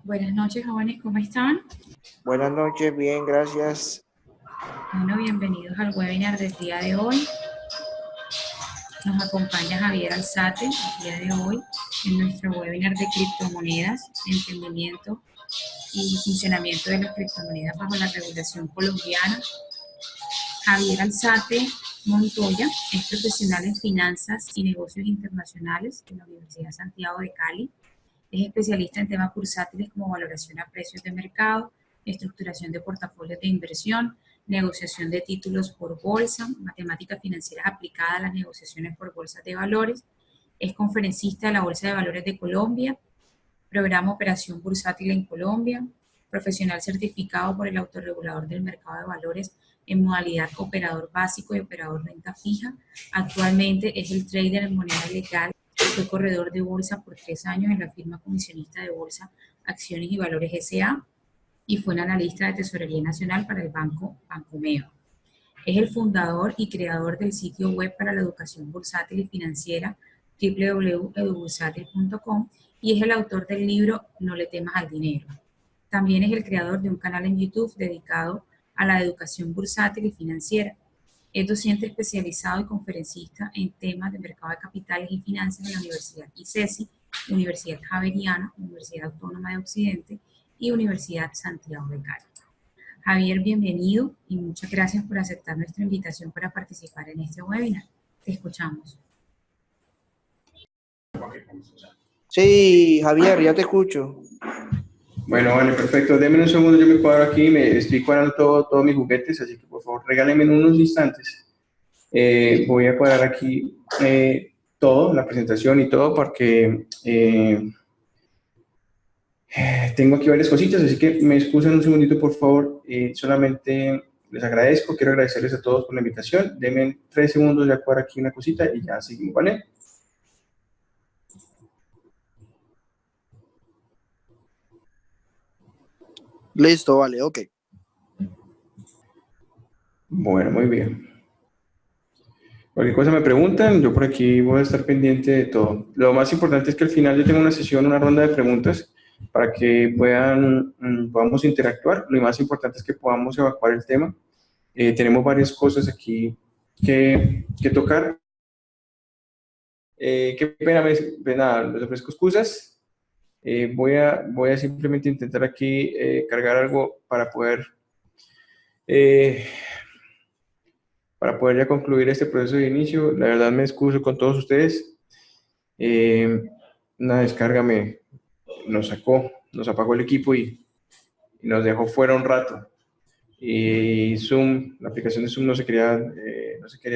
Buenas noches, jóvenes, ¿cómo están? Buenas noches, bien, gracias. Bueno, bienvenidos al webinar del día de hoy. Nos acompaña Javier Alzate el día de hoy en nuestro webinar de criptomonedas, entendimiento y funcionamiento de las criptomonedas bajo la regulación colombiana. Javier Alzate Montoya es profesional en finanzas y negocios internacionales de la Universidad Santiago de Cali. Es especialista en temas bursátiles como valoración a precios de mercado, estructuración de portafolios de inversión, negociación de títulos por bolsa, matemáticas financieras aplicadas a las negociaciones por bolsas de valores. Es conferencista de la Bolsa de Valores de Colombia, programa Operación Bursátil en Colombia, profesional certificado por el autorregulador del mercado de valores en modalidad operador básico y operador renta fija. Actualmente es el trader en moneda legal. Fue corredor de bolsa por 3 años en la firma comisionista de bolsa Acciones y Valores S.A. y fue el analista de Tesorería Nacional para el Banco Bancomeo. Es el fundador y creador del sitio web para la educación bursátil y financiera www.edubursátil.com y es el autor del libro No le temas al dinero. También es el creador de un canal en YouTube dedicado a la educación bursátil y financiera. Es docente especializado y conferencista en temas de mercado de capitales y finanzas en la Universidad ICESI, Universidad Javeriana, Universidad Autónoma de Occidente y Universidad Santiago de Cali. Javier, bienvenido y muchas gracias por aceptar nuestra invitación para participar en este webinar. Te escuchamos. Sí, Javier, ya te escucho. Bueno, vale, perfecto. Denme un segundo, yo me cuadro aquí, me estoy cuadrando todos mis juguetes, así que por favor regálenme en unos instantes. Voy a cuadrar aquí todo, la presentación y todo, porque tengo aquí varias cositas, así que me excusan un segundito, por favor. Solamente les agradezco, quiero agradecerles a todos por la invitación. Denme 3 segundos, ya cuadro aquí una cosita y ya seguimos, ¿vale? Listo, vale, ok. Bueno, muy bien. Cualquier cosa me preguntan, yo por aquí voy a estar pendiente de todo. Lo más importante es que al final yo tengo una sesión, una ronda de preguntas para que podamos interactuar. Lo más importante es que podamos evacuar el tema. Tenemos varias cosas aquí que tocar. Qué pena, nada, les ofrezco excusas. Voy a simplemente intentar aquí cargar algo eh, para poder ya concluir este proceso de inicio. La verdad me excuso con todos ustedes. Una descarga nos apagó el equipo y nos dejó fuera un rato. Y Zoom, la aplicación de Zoom no se quería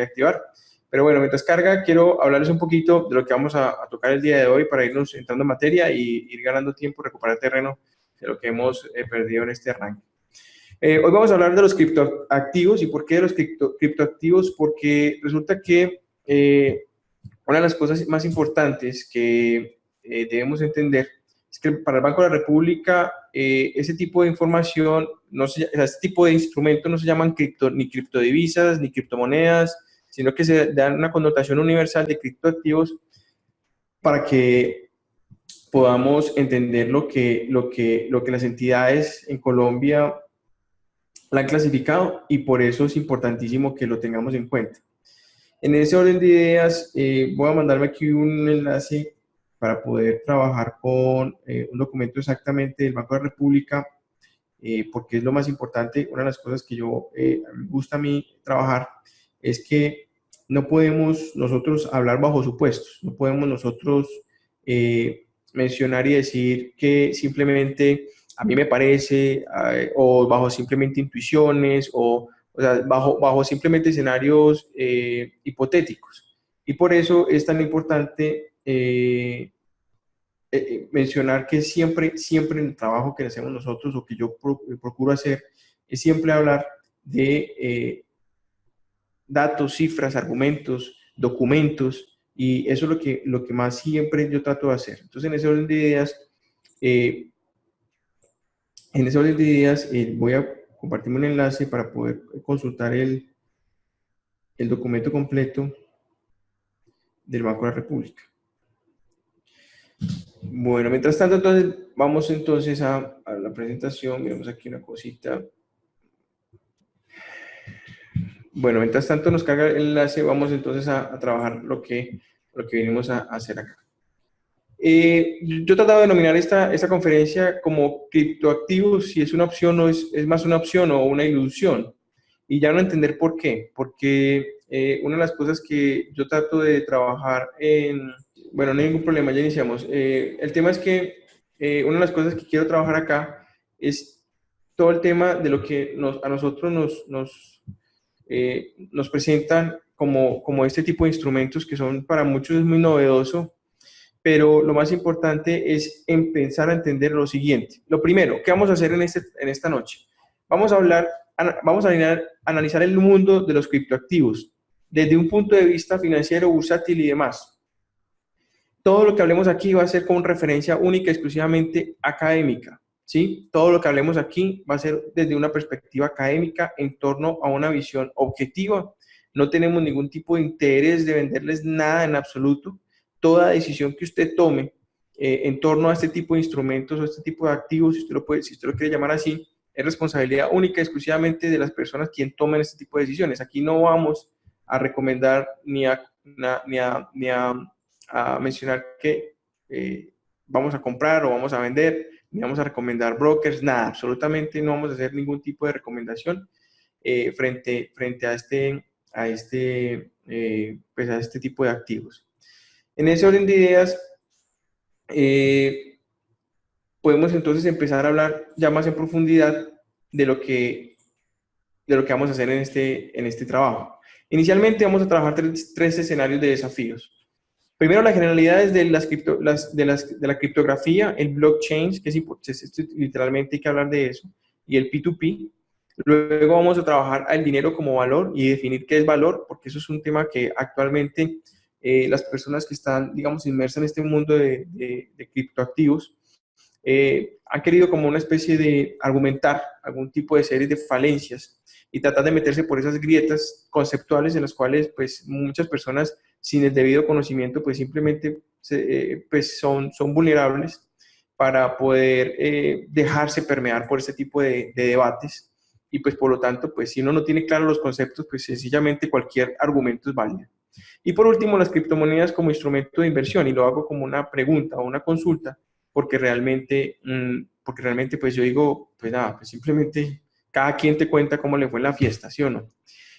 activar. Pero bueno, mientras carga, quiero hablarles un poquito de lo que vamos a tocar el día de hoy para irnos entrando en materia y ir ganando tiempo, recuperar terreno de lo que hemos perdido en este arranque. Hoy vamos a hablar de los criptoactivos. ¿Y por qué de los criptoactivos? Porque resulta que una de las cosas más importantes que debemos entender es que para el Banco de la República ese tipo de información, este tipo de instrumentos no se llaman ni criptodivisas ni criptomonedas, sino que se dan una connotación universal de criptoactivos para que podamos entender lo que las entidades en Colombia la han clasificado, y por eso es importantísimo que lo tengamos en cuenta. En ese orden de ideas, voy a mandarme aquí un enlace para poder trabajar con un documento exactamente del Banco de la República, porque es lo más importante. Una de las cosas que me gusta a mí trabajar es que no podemos nosotros hablar bajo supuestos, no podemos nosotros mencionar y decir que simplemente a mí me parece, o bajo simplemente intuiciones, o sea, bajo simplemente escenarios hipotéticos. Y por eso es tan importante mencionar que siempre en el trabajo que hacemos nosotros, o que yo procuro hacer, es siempre hablar de datos, cifras, argumentos, documentos, y eso es lo que más siempre yo trato de hacer. Entonces, eh, en ese orden de ideas, voy a compartirme un enlace para poder consultar el documento completo del Banco de la República. Bueno, mientras tanto, entonces, vamos entonces a la presentación. Miremos aquí una cosita. Bueno, mientras tanto nos carga el enlace, vamos entonces a trabajar lo que venimos a hacer acá. Yo he tratado de denominar esta conferencia como criptoactivos, si es una opción o es más una opción o una ilusión. Y ya no entender por qué. Porque una de las cosas que yo trato de trabajar bueno, no hay ningún problema, ya iniciamos. El tema es que una de las cosas que quiero trabajar acá es todo el tema de lo que a nosotros nos presentan como este tipo de instrumentos que son para muchos es muy novedoso, pero lo más importante es empezar a entender lo siguiente. Lo primero, ¿qué vamos a hacer en esta noche? Vamos a analizar el mundo de los criptoactivos desde un punto de vista financiero, bursátil y demás. Todo lo que hablemos aquí va a ser con referencia única y exclusivamente académica, ¿sí? Todo lo que hablemos aquí va a ser desde una perspectiva académica en torno a una visión objetiva. No tenemos ningún tipo de interés de venderles nada en absoluto. Toda decisión que usted tome en torno a este tipo de instrumentos o este tipo de activos, si usted lo quiere llamar así, es responsabilidad única y exclusivamente de las personas quien tomen este tipo de decisiones. Aquí no vamos a recomendar ni a mencionar que vamos a comprar o vamos a vender, ni vamos a recomendar brokers, nada, absolutamente no vamos a hacer ningún tipo de recomendación frente pues a este tipo de activos. En ese orden de ideas, podemos entonces empezar a hablar ya más en profundidad de lo que vamos a hacer en este trabajo. Inicialmente vamos a trabajar tres escenarios de desafíos. Primero, las generalidades de la criptografía, el blockchain, que literalmente hay que hablar de eso, y el P2P. Luego vamos a trabajar al dinero como valor y definir qué es valor, porque eso es un tema que actualmente las personas que están, digamos, inmersas en este mundo de criptoactivos han querido como una especie de argumentar algún tipo de series de falencias y tratar de meterse por esas grietas conceptuales en las cuales pues muchas personas sin el debido conocimiento pues simplemente pues son vulnerables para poder dejarse permear por este tipo de debates y pues por lo tanto pues si uno no tiene claros los conceptos pues sencillamente cualquier argumento es válido. Y por último, las criptomonedas como instrumento de inversión, y lo hago como una pregunta o una consulta, porque realmente pues yo digo, pues nada, pues simplemente cada quien te cuenta cómo le fue en la fiesta, ¿sí o no?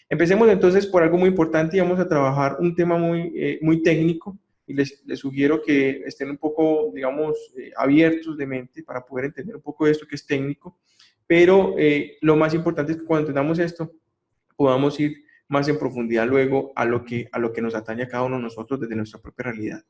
Empecemos entonces por algo muy importante y vamos a trabajar un tema muy técnico y les sugiero que estén un poco, digamos, abiertos de mente para poder entender un poco de esto que es técnico, pero lo más importante es que cuando entendamos esto podamos ir más en profundidad luego a lo que nos atañe a cada uno de nosotros desde nuestra propia realidad.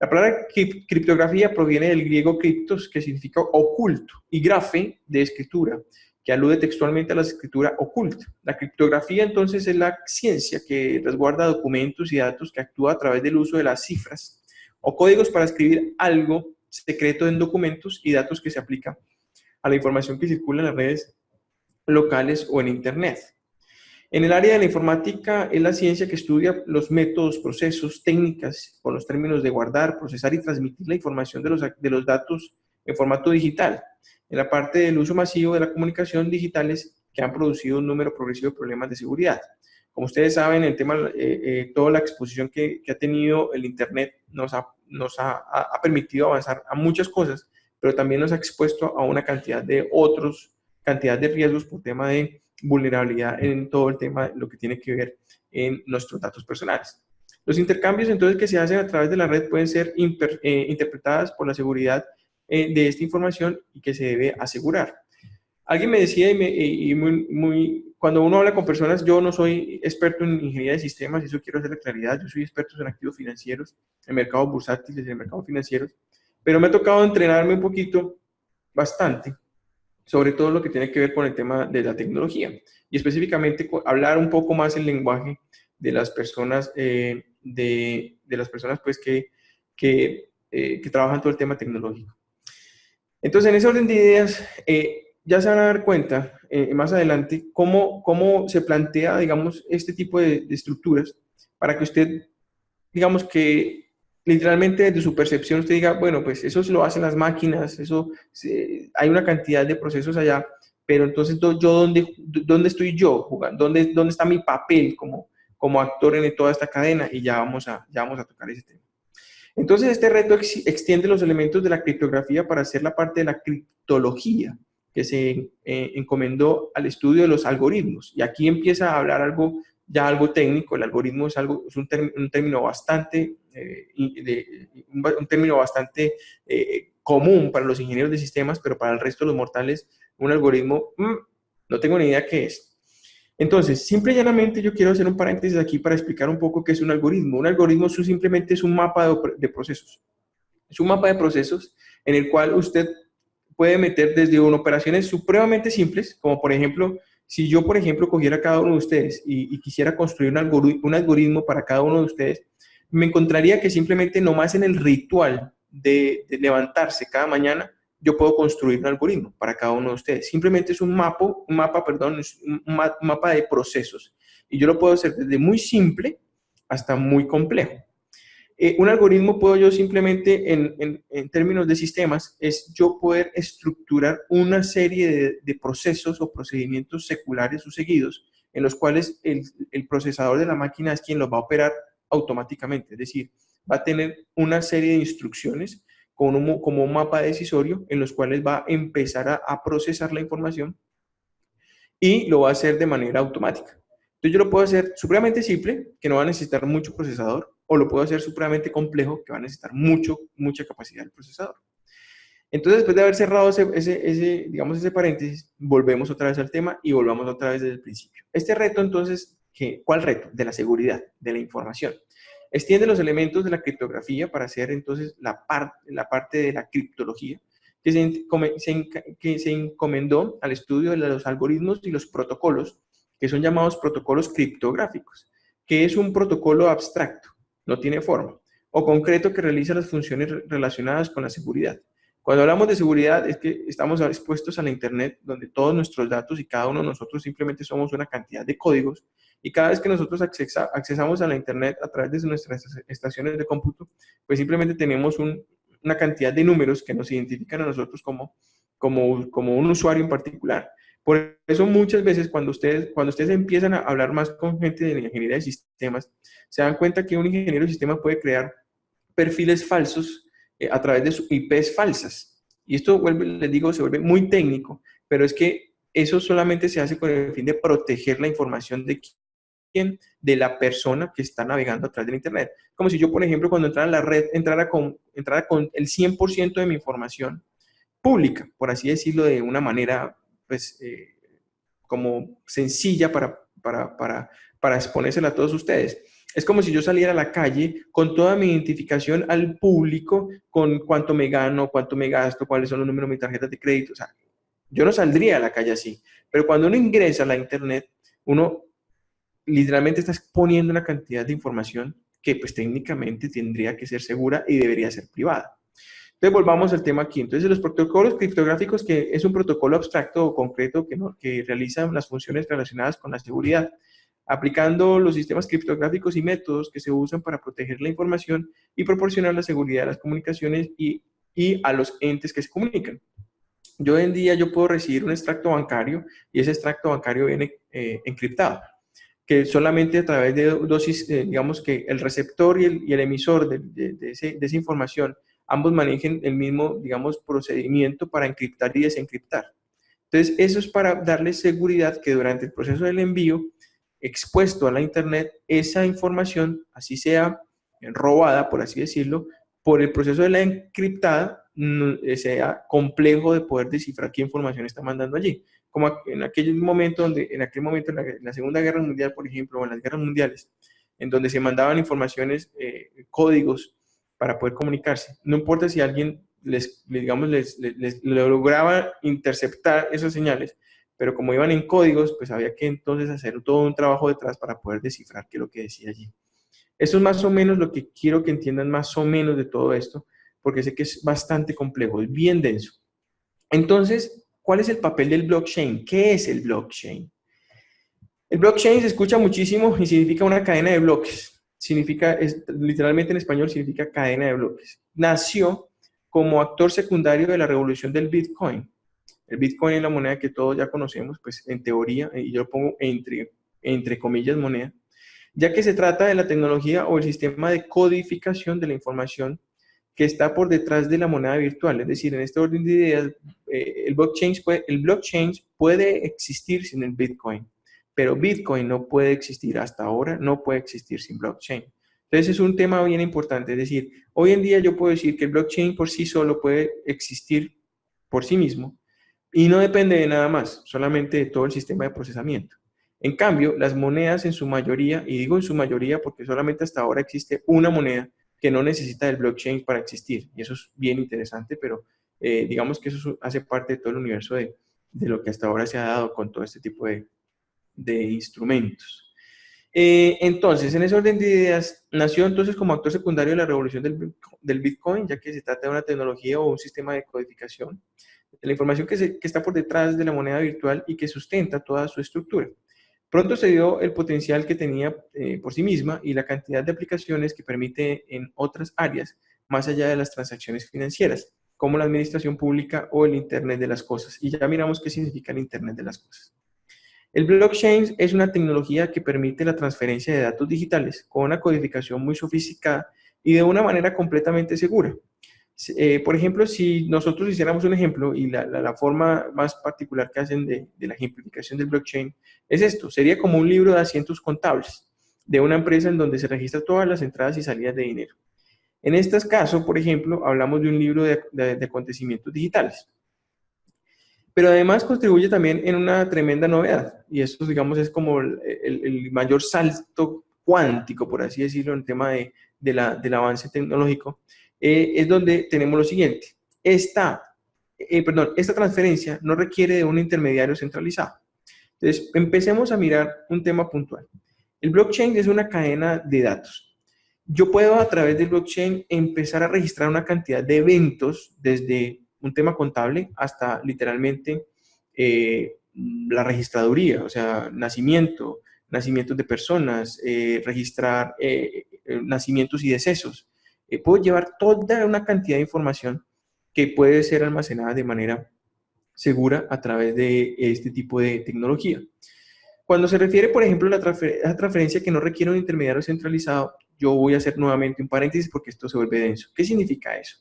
La palabra criptografía proviene del griego criptos, que significa oculto, y grafe, de escritura, que alude textualmente a la escritura oculta. La criptografía, entonces, es la ciencia que resguarda documentos y datos que actúa a través del uso de las cifras o códigos para escribir algo secreto en documentos y datos que se aplican a la información que circula en las redes locales o en Internet. En el área de la informática es la ciencia que estudia los métodos, procesos, técnicas con los términos de guardar, procesar y transmitir la información de los datos en formato digital. En la parte del uso masivo de la comunicación digitales que han producido un número progresivo de problemas de seguridad. Como ustedes saben, el tema, toda la exposición que ha tenido el Internet nos ha permitido avanzar a muchas cosas, pero también nos ha expuesto a una cantidad de riesgos por tema de vulnerabilidad en todo el tema de lo que tiene que ver en nuestros datos personales. Los intercambios entonces que se hacen a través de la red pueden ser interpretadas por la seguridad de esta información y que se debe asegurar. Alguien me decía, cuando uno habla con personas, yo no soy experto en ingeniería de sistemas, eso quiero hacer la claridad, yo soy experto en activos financieros, en mercados bursátiles, en mercados financieros, pero me ha tocado entrenarme un poquito, bastante, sobre todo lo que tiene que ver con el tema de la tecnología y específicamente hablar un poco más el lenguaje de las personas, de las personas pues que trabajan todo el tema tecnológico. Entonces, en ese orden de ideas, ya se van a dar cuenta más adelante cómo se plantea, digamos, este tipo de estructuras para que usted, digamos, que literalmente desde su percepción usted diga, bueno, pues eso lo hacen las máquinas, hay una cantidad de procesos allá, pero entonces ¿dónde estoy yo jugando? ¿Dónde está mi papel como actor en toda esta cadena? Y ya vamos a tocar ese tema. Entonces, este reto extiende los elementos de la criptografía para hacer la parte de la criptología, que se encomendó al estudio de los algoritmos. Y aquí empieza a hablar algo técnico. El algoritmo es un término bastante, común para los ingenieros de sistemas, pero para el resto de los mortales, un algoritmo, no tengo ni idea qué es. Entonces, simple y llanamente yo quiero hacer un paréntesis aquí para explicar un poco qué es un algoritmo. Un algoritmo simplemente es un mapa de procesos. Es un mapa de procesos en el cual usted puede meter desde operaciones supremamente simples, como por ejemplo, si yo, por ejemplo, cogiera cada uno de ustedes y quisiera construir un algoritmo para cada uno de ustedes, me encontraría que simplemente nomás en el ritual de levantarse cada mañana, yo puedo construir un algoritmo para cada uno de ustedes. Simplemente es un mapa de procesos. Y yo lo puedo hacer desde muy simple hasta muy complejo. Un algoritmo puedo yo simplemente, en términos de sistemas, es yo poder estructurar una serie de procesos o procedimientos seculares o seguidos en los cuales el procesador de la máquina es quien los va a operar automáticamente. Es decir, va a tener una serie de instrucciones como un mapa decisorio en los cuales va a empezar a procesar la información y lo va a hacer de manera automática. Entonces yo lo puedo hacer supremamente simple, que no va a necesitar mucho procesador, o lo puedo hacer supremamente complejo, que va a necesitar mucha capacidad del procesador. Entonces, después de haber cerrado ese paréntesis, volvemos otra vez al tema y volvamos otra vez desde el principio. Este reto, entonces, ¿cuál reto? De la seguridad, de la información. Extiende los elementos de la criptografía para hacer entonces la parte de la criptología, que se encomendó al estudio de los algoritmos y los protocolos, que son llamados protocolos criptográficos, que es un protocolo abstracto, no tiene forma, o concreto que realiza las funciones relacionadas con la seguridad. Cuando hablamos de seguridad es que estamos expuestos a la Internet, donde todos nuestros datos y cada uno de nosotros simplemente somos una cantidad de códigos, y cada vez que nosotros accesamos a la Internet a través de nuestras estaciones de cómputo, pues simplemente tenemos una cantidad de números que nos identifican a nosotros como un usuario en particular. Por eso muchas veces cuando ustedes empiezan a hablar más con gente de la ingeniería de sistemas, se dan cuenta que un ingeniero de sistemas puede crear perfiles falsos a través de sus IPs falsas. Y esto, les digo, se vuelve muy técnico, pero es que eso solamente se hace con el fin de proteger la información de de la persona que está navegando a través del Internet. Como si yo, por ejemplo, cuando entrara a la red, entrara con el 100% de mi información pública, por así decirlo, de una manera, pues, como sencilla para exponérsela a todos ustedes. Es como si yo saliera a la calle con toda mi identificación al público, con cuánto me gano, cuánto me gasto, cuáles son los números de mis tarjetas de crédito. O sea, yo no saldría a la calle así. Pero cuando uno ingresa a la Internet, uno literalmente está exponiendo una cantidad de información que pues técnicamente tendría que ser segura y debería ser privada. Entonces volvamos al tema aquí. Entonces los protocolos criptográficos, que es un protocolo abstracto o concreto que realiza las funciones relacionadas con la seguridad, aplicando los sistemas criptográficos y métodos que se usan para proteger la información y proporcionar la seguridad de las comunicaciones y a los entes que se comunican. Yo hoy en día puedo recibir un extracto bancario y ese extracto bancario viene encriptado, que solamente a través de digamos que el receptor y el emisor de esa información, ambos manejen el mismo, digamos, procedimiento para encriptar y desencriptar. Entonces, eso es para darle seguridad que durante el proceso del envío, expuesto a la Internet, esa información, así sea robada, por así decirlo, por el proceso de la encriptada, sea complejo de poder descifrar qué información está mandando allí. Como en aquel momento, en la Segunda Guerra Mundial, por ejemplo, o en las guerras mundiales, en donde se mandaban informaciones, códigos para poder comunicarse. No importa si alguien les lograba interceptar esas señales, pero como iban en códigos, pues había que entonces hacer todo un trabajo detrás para poder descifrar qué es lo que decía allí. Eso es más o menos lo que quiero que entiendan más o menos de todo esto, porque sé que es bastante complejo, es bien denso. Entonces, ¿cuál es el papel del blockchain? ¿Qué es el blockchain? El blockchain se escucha muchísimo y significa una cadena de bloques. significa, literalmente en español significa cadena de bloques. Nació como actor secundario de la revolución del Bitcoin. El Bitcoin es la moneda que todos ya conocemos, pues en teoría, y yo lo pongo entre comillas moneda, ya que se trata de la tecnología o el sistema de codificación de la información que está por detrás de la moneda virtual. Es decir, en este orden de ideas, el blockchain puede existir sin el Bitcoin, pero Bitcoin no puede existir hasta ahora, no puede existir sin blockchain. Entonces es un tema bien importante, es decir, hoy en día yo puedo decir que el blockchain por sí solo puede existir por sí mismo y no depende de nada más, solamente de todo el sistema de procesamiento. En cambio, las monedas en su mayoría, y digo en su mayoría porque solamente hasta ahora existe una moneda que no necesita del blockchain para existir, y eso es bien interesante, pero digamos que eso hace parte de todo el universo de lo que hasta ahora se ha dado con todo este tipo de instrumentos. Entonces, en ese orden de ideas, nació entonces como actor secundario de la revolución del Bitcoin, ya que se trata de una tecnología o un sistema de codificación de la información que está por detrás de la moneda virtual y que sustenta toda su estructura. Pronto se dio el potencial que tenía por sí misma y la cantidad de aplicaciones que permite en otras áreas, más allá de las transacciones financieras, como la administración pública o el Internet de las cosas. Y ya miramos qué significa el Internet de las cosas. El blockchain es una tecnología que permite la transferencia de datos digitales con una codificación muy sofisticada y de una manera completamente segura. Por ejemplo, si nosotros hiciéramos un ejemplo y la forma más particular que hacen de la ejemplificación del blockchain es esto, sería como un libro de asientos contables de una empresa en donde se registran todas las entradas y salidas de dinero. En este caso, por ejemplo, hablamos de un libro de acontecimientos digitales. Pero además contribuye también en una tremenda novedad, y esto, digamos, es como el mayor salto cuántico, por así decirlo, en el tema del avance tecnológico, es donde tenemos lo siguiente. Esta transferencia no requiere de un intermediario centralizado. Entonces, empecemos a mirar un tema puntual. El blockchain es una cadena de datos. Yo puedo, a través del blockchain, empezar a registrar una cantidad de eventos desde un tema contable hasta literalmente la registraduría, o sea, nacimientos de personas, registrar nacimientos y decesos. Puedo llevar toda una cantidad de información que puede ser almacenada de manera segura a través de este tipo de tecnología. Cuando se refiere, por ejemplo, a la transferencia que no requiere un intermediario centralizado, yo voy a hacer nuevamente un paréntesis porque esto se vuelve denso. ¿Qué significa eso?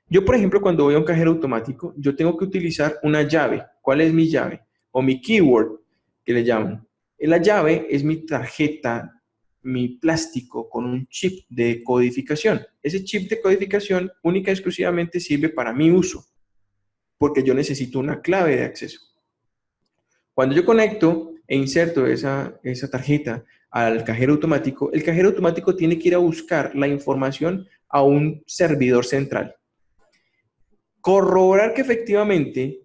Yo, por ejemplo, cuando voy a un cajero automático, yo tengo que utilizar una llave. ¿Cuál es mi llave? O mi keyword, que le llaman. La llave es mi tarjeta, mi plástico con un chip de codificación. Ese chip de codificación única y exclusivamente sirve para mi uso, porque yo necesito una clave de acceso. Cuando yo conecto e inserto esa tarjeta al cajero automático, el cajero automático tiene que ir a buscar la información a un servidor central. Corroborar que efectivamente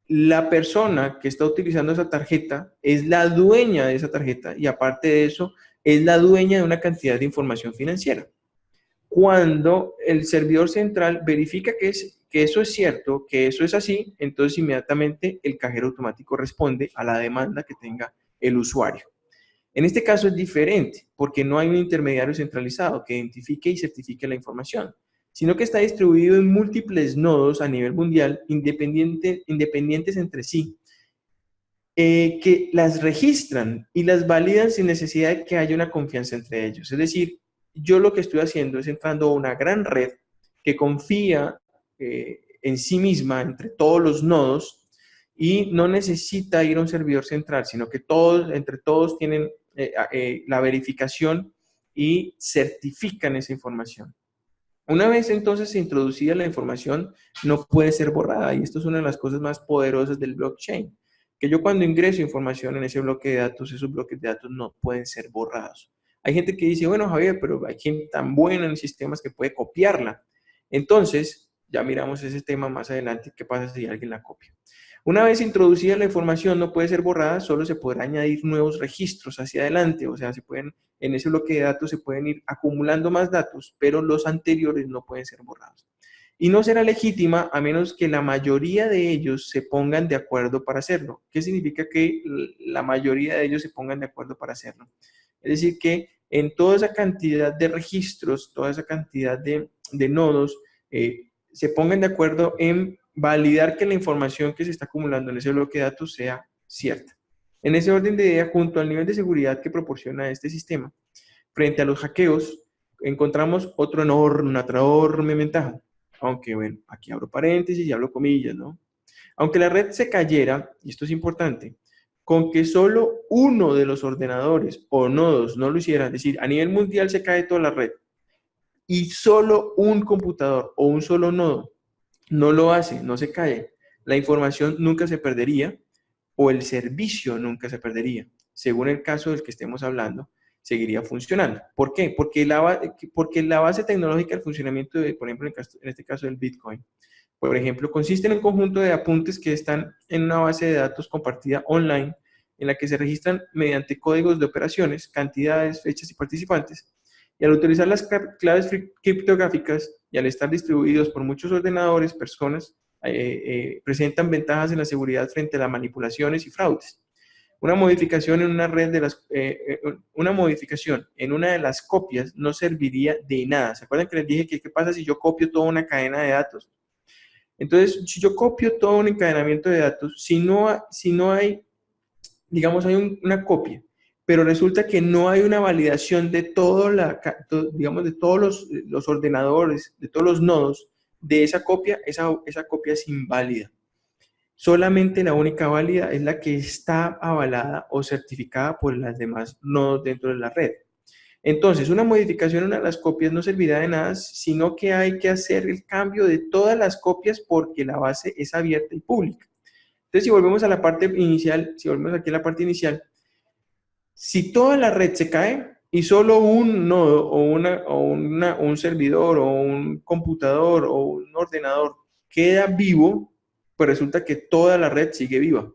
la persona que está utilizando esa tarjeta es la dueña de esa tarjeta y aparte de eso es la dueña de una cantidad de información financiera. Cuando el servidor central verifica que eso es cierto, que eso es así, entonces inmediatamente el cajero automático responde a la demanda que tenga el usuario. En este caso es diferente porque no hay un intermediario centralizado que identifique y certifique la información, sino que está distribuido en múltiples nodos a nivel mundial, independientes entre sí, que las registran y las validan sin necesidad de que haya una confianza entre ellos. Es decir, yo lo que estoy haciendo es entrando a una gran red que confía en sí misma entre todos los nodos y no necesita ir a un servidor central, sino que entre todos tienen la verificación y certifican esa información. Una vez entonces introducida la información, no puede ser borrada. Y esto es una de las cosas más poderosas del blockchain. Que yo cuando ingreso información en ese bloque de datos, esos bloques de datos no pueden ser borrados. Hay gente que dice, bueno, Javier, pero hay gente tan buena en sistemas que puede copiarla. Entonces, ya miramos ese tema más adelante, qué pasa si alguien la copia. Una vez introducida la información no puede ser borrada, solo se podrá añadir nuevos registros hacia adelante, o sea, en ese bloque de datos se pueden ir acumulando más datos, pero los anteriores no pueden ser borrados. Y no será legítima a menos que la mayoría de ellos se pongan de acuerdo para hacerlo. ¿Qué significa que la mayoría de ellos se pongan de acuerdo para hacerlo? Es decir, que en toda esa cantidad de registros, toda esa cantidad de nodos, se pongan de acuerdo en validar que la información que se está acumulando en ese bloque de datos sea cierta. En ese orden de idea, junto al nivel de seguridad que proporciona este sistema, frente a los hackeos, encontramos una enorme ventaja. Aunque, bueno, aquí abro paréntesis y abro comillas, ¿no? Aunque la red se cayera, y esto es importante, con que solo uno de los ordenadores o nodos no lo hiciera, es decir, a nivel mundial se cae toda la red, y solo un computador o un solo nodo no lo hace, no se cae, la información nunca se perdería o el servicio nunca se perdería. Según el caso del que estemos hablando, seguiría funcionando. ¿Por qué? Porque la base tecnológica del funcionamiento, por ejemplo, en este caso del Bitcoin, por ejemplo, consiste en un conjunto de apuntes que están en una base de datos compartida online en la que se registran mediante códigos de operaciones, cantidades, fechas y participantes. Y al utilizar las claves criptográficas y al estar distribuidos por muchos ordenadores, personas, presentan ventajas en la seguridad frente a las manipulaciones y fraudes. Una modificación en una modificación en una de las copias no serviría de nada. ¿Se acuerdan que les dije que qué pasa si yo copio toda una cadena de datos? Entonces, si yo copio todo un encadenamiento de datos, si no hay, digamos, hay una copia, pero resulta que no hay una validación de digamos, de todos los ordenadores, de todos los nodos de esa copia es inválida. Solamente la única válida es la que está avalada o certificada por las demás nodos dentro de la red. Entonces, una modificación en una de las copias no servirá de nada, sino que hay que hacer el cambio de todas las copias porque la base es abierta y pública. Entonces, si volvemos a la parte inicial, si volvemos aquí a la parte inicial, si toda la red se cae y solo un nodo o un servidor o un computador o un ordenador queda vivo, pues resulta que toda la red sigue viva.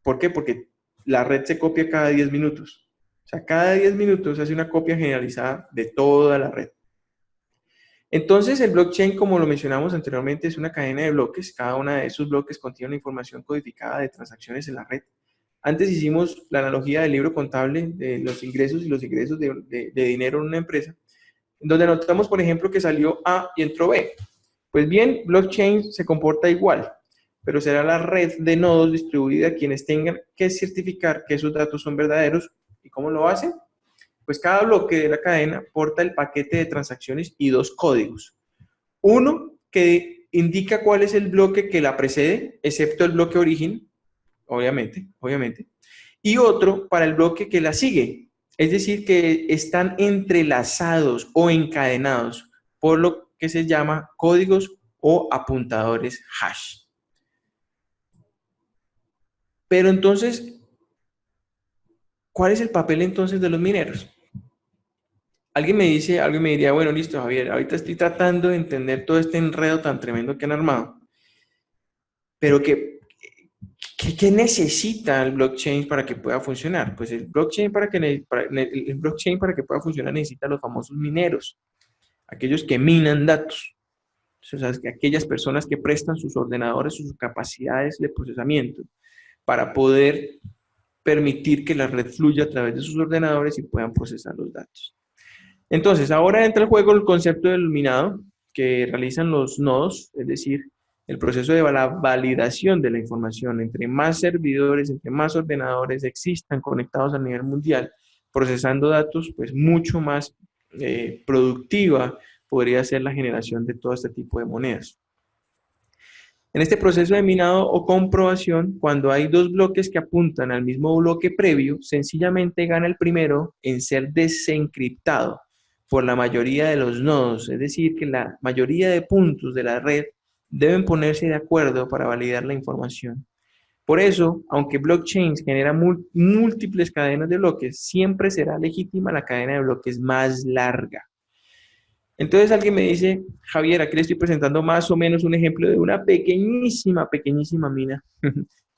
¿Por qué? Porque la red se copia cada 10 minutos. O sea, cada 10 minutos se hace una copia generalizada de toda la red. Entonces, el blockchain, como lo mencionamos anteriormente, es una cadena de bloques. Cada uno de esos bloques contiene una información codificada de transacciones en la red. Antes hicimos la analogía del libro contable de los ingresos y los ingresos de dinero en una empresa, donde anotamos, por ejemplo, que salió A y entró B. Pues bien, blockchain se comporta igual, pero será la red de nodos distribuida quienes tengan que certificar que esos datos son verdaderos. ¿Y cómo lo hacen? Pues cada bloque de la cadena porta el paquete de transacciones y dos códigos. Uno que indica cuál es el bloque que la precede, excepto el bloque origen, obviamente, y otro para el bloque que la sigue. Es decir, que están entrelazados o encadenados por lo que se llama códigos o apuntadores hash. Pero entonces, ¿cuál es el papel entonces de los mineros? Alguien me diría, bueno, listo, Javier, ahorita estoy tratando de entender todo este enredo tan tremendo que han armado, pero ¿qué necesita el blockchain para que pueda funcionar? Pues el blockchain para que pueda funcionar necesita los famosos mineros, aquellos que minan datos. O sea, que aquellas personas que prestan sus ordenadores, sus capacidades de procesamiento para poder permitir que la red fluya a través de sus ordenadores y puedan procesar los datos. Entonces, ahora entra en juego el concepto del minado que realizan los nodos, es decir, el proceso de la validación de la información. Entre más servidores, entre más ordenadores existan conectados a nivel mundial, procesando datos, pues mucho más productiva podría ser la generación de todo este tipo de monedas. En este proceso de minado o comprobación, cuando hay dos bloques que apuntan al mismo bloque previo, sencillamente gana el primero en ser desencriptado por la mayoría de los nodos, es decir, que la mayoría de puntos de la red deben ponerse de acuerdo para validar la información. Por eso, aunque blockchains generan múltiples cadenas de bloques, siempre será legítima la cadena de bloques más larga. Entonces alguien me dice, Javier, aquí le estoy presentando más o menos un ejemplo de una pequeñísima mina,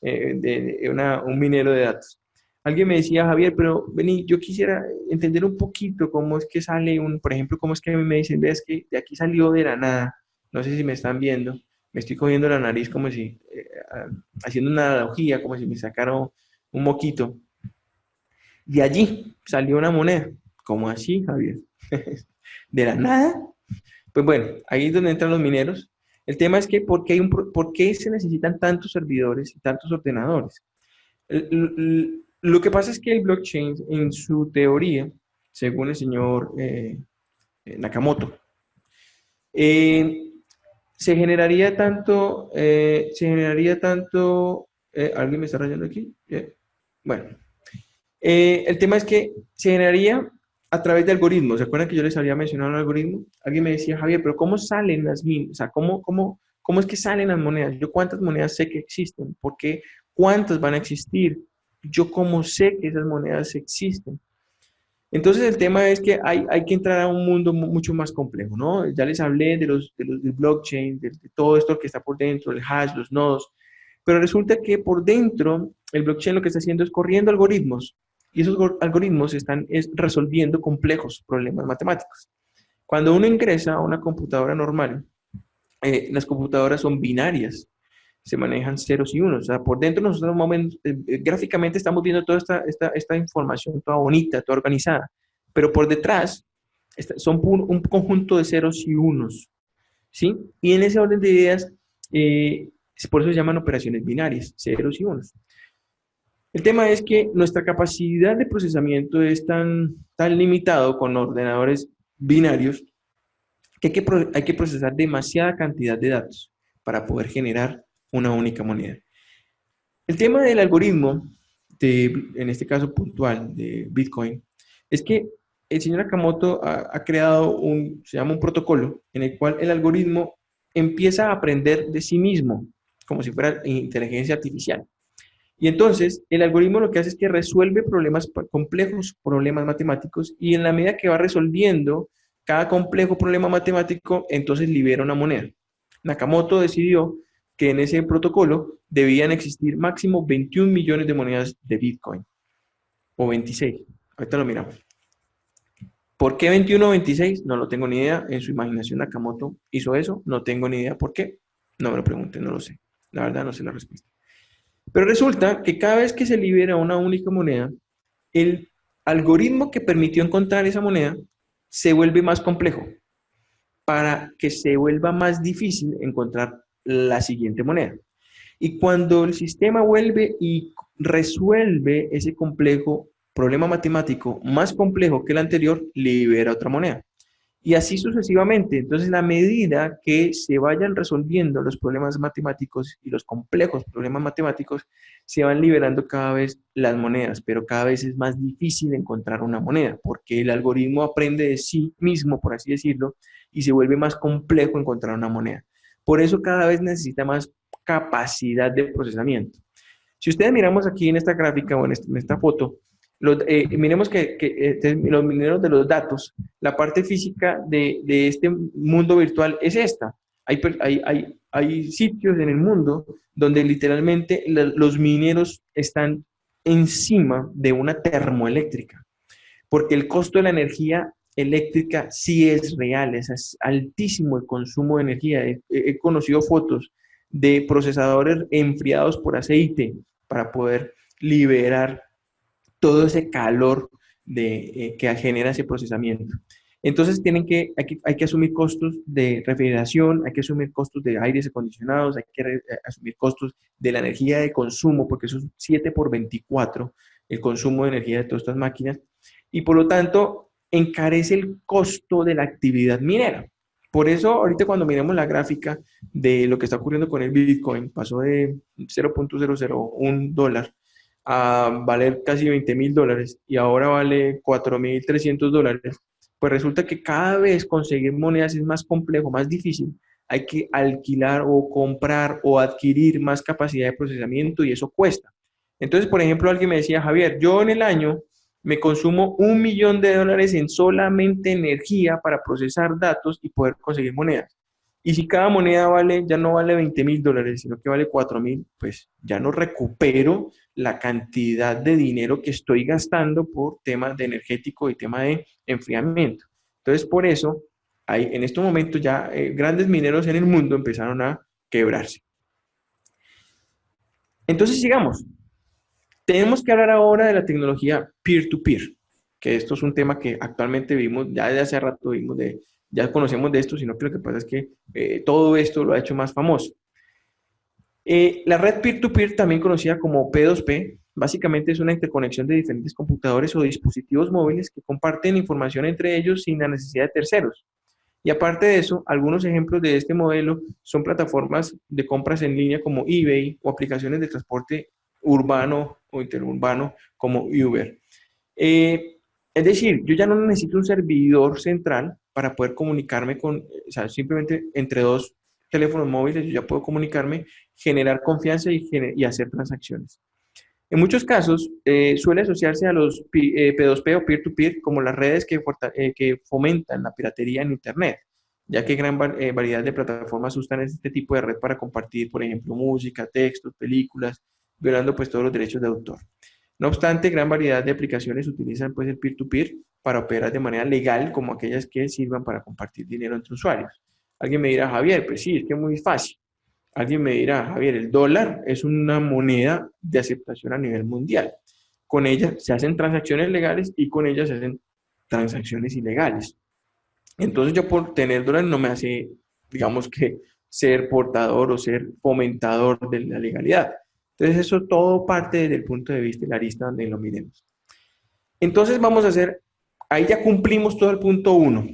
un minero de datos. Alguien me decía, Javier, pero vení, yo quisiera entender un poquito cómo es que sale por ejemplo, cómo es que me dicen, ves que de aquí salió de la nada, no sé si me están viendo, me estoy cogiendo la nariz como si, haciendo una analogía, como si me sacaron un moquito. De allí salió una moneda. ¿Cómo así, Javier? ¿De la nada? Pues bueno, ahí es donde entran los mineros. El tema es que ¿por qué se necesitan tantos servidores y tantos ordenadores? Lo que pasa es que el blockchain, en su teoría, según el señor Nakamoto, eh, ¿alguien me está rayando aquí? Bueno, el tema es que se generaría a través de algoritmos. ¿Se acuerdan que yo les había mencionado el algoritmo? Alguien me decía, Javier, pero ¿cómo salen las minas? O sea, ¿cómo es que salen las monedas? Yo cuántas monedas sé que existen, ¿por qué? ¿Cuántas van a existir? Yo cómo sé que esas monedas existen. Entonces el tema es que hay que entrar a un mundo mucho más complejo, ¿no? Ya les hablé del blockchain, de todo esto que está por dentro, el hash, los nodos, pero resulta que por dentro el blockchain lo que está haciendo es corriendo algoritmos y esos algoritmos están resolviendo complejos problemas matemáticos. Cuando uno ingresa a una computadora normal, las computadoras son binarias, se manejan ceros y unos. O sea, por dentro nosotros gráficamente estamos viendo toda esta información toda bonita, toda organizada, pero por detrás son un conjunto de ceros y unos, ¿sí? Y en ese orden de ideas, por eso se llaman operaciones binarias, ceros y unos. El tema es que nuestra capacidad de procesamiento es tan limitado con ordenadores binarios que hay que procesar demasiada cantidad de datos para poder generar una única moneda. El tema del algoritmo, en este caso puntual de Bitcoin, es que el señor Nakamoto ha creado se llama un protocolo en el cual el algoritmo empieza a aprender de sí mismo, como si fuera inteligencia artificial. Y entonces el algoritmo lo que hace es que resuelve problemas complejos, problemas matemáticos, y en la medida que va resolviendo cada complejo problema matemático, entonces libera una moneda. Nakamoto decidió que en ese protocolo debían existir máximo 21 millones de monedas de Bitcoin, o 26, ahorita lo miramos. ¿Por qué 21 o 26? No lo tengo ni idea. En su imaginación Nakamoto hizo eso, no tengo ni idea por qué. No me lo pregunten, no lo sé. La verdad no sé la respuesta. Pero resulta que cada vez que se libera una única moneda, el algoritmo que permitió encontrar esa moneda se vuelve más complejo para que se vuelva más difícil encontrar la siguiente moneda. Y cuando el sistema vuelve y resuelve ese complejo problema matemático más complejo que el anterior, libera otra moneda. Y así sucesivamente. Entonces, a medida que se vayan resolviendo los problemas matemáticos y los complejos problemas matemáticos, se van liberando cada vez las monedas, pero cada vez es más difícil encontrar una moneda, porque el algoritmo aprende de sí mismo, por así decirlo, y se vuelve más complejo encontrar una moneda. Por eso cada vez necesita más capacidad de procesamiento. Si ustedes miramos aquí en esta gráfica o en esta foto, miremos que los mineros de los datos, la parte física de este mundo virtual es esta. Hay sitios en el mundo donde literalmente los mineros están encima de una termoeléctrica, porque el costo de la energía eléctrica sí es real, es altísimo el consumo de energía. He conocido fotos de procesadores enfriados por aceite para poder liberar todo ese calor que genera ese procesamiento. Entonces hay que asumir costos de refrigeración, hay que asumir costos de aires acondicionados, hay que asumir costos de la energía de consumo, porque eso es 7 por 24 el consumo de energía de todas estas máquinas, y por lo tanto encarece el costo de la actividad minera. Por eso, ahorita cuando miremos la gráfica de lo que está ocurriendo con el Bitcoin, pasó de 0.001 dólar a valer casi $20,000 y ahora vale $4,300, pues resulta que cada vez conseguir monedas es más complejo, más difícil. Hay que alquilar o comprar o adquirir más capacidad de procesamiento y eso cuesta. Entonces, por ejemplo, alguien me decía, Javier, yo en el año me consumo $1,000,000 en solamente energía para procesar datos y poder conseguir monedas. Y si cada moneda ya no vale $20,000, sino que vale 4,000, pues ya no recupero la cantidad de dinero que estoy gastando por temas de energético y tema de enfriamiento. Entonces, por eso, en estos momentos ya grandes mineros en el mundo empezaron a quebrarse. Entonces, sigamos. Tenemos que hablar ahora de la tecnología peer-to-peer, que esto es un tema que actualmente vimos, ya desde hace rato ya conocemos de esto, sino que lo que pasa es que todo esto lo ha hecho más famoso. La red peer-to-peer, también conocida como P2P, básicamente es una interconexión de diferentes computadores o dispositivos móviles que comparten información entre ellos sin la necesidad de terceros. Y aparte de eso, algunos ejemplos de este modelo son plataformas de compras en línea como eBay o aplicaciones de transporte urbano o interurbano como Uber. Es decir, yo ya no necesito un servidor central para poder comunicarme o sea, simplemente entre dos teléfonos móviles yo ya puedo comunicarme, generar confianza y hacer transacciones. En muchos casos suele asociarse a los P2P o peer-to-peer como las redes que fomentan la piratería en Internet, ya que gran variedad de plataformas usan este tipo de red para compartir, por ejemplo, música, textos, películas, violando pues todos los derechos de autor. No obstante, gran variedad de aplicaciones utilizan pues el peer-to-peer para operar de manera legal, como aquellas que sirvan para compartir dinero entre usuarios. Alguien me dirá, Javier, pues sí, es que es muy fácil. Alguien me dirá, Javier, el dólar es una moneda de aceptación a nivel mundial. Con ella se hacen transacciones legales y con ella se hacen transacciones ilegales. Entonces yo por tener dólares no me hace, digamos que, ser portador o ser fomentador de la legalidad. Entonces eso todo parte desde el punto de vista de la arista donde lo miremos. Entonces vamos a hacer, ahí ya cumplimos todo el punto 1.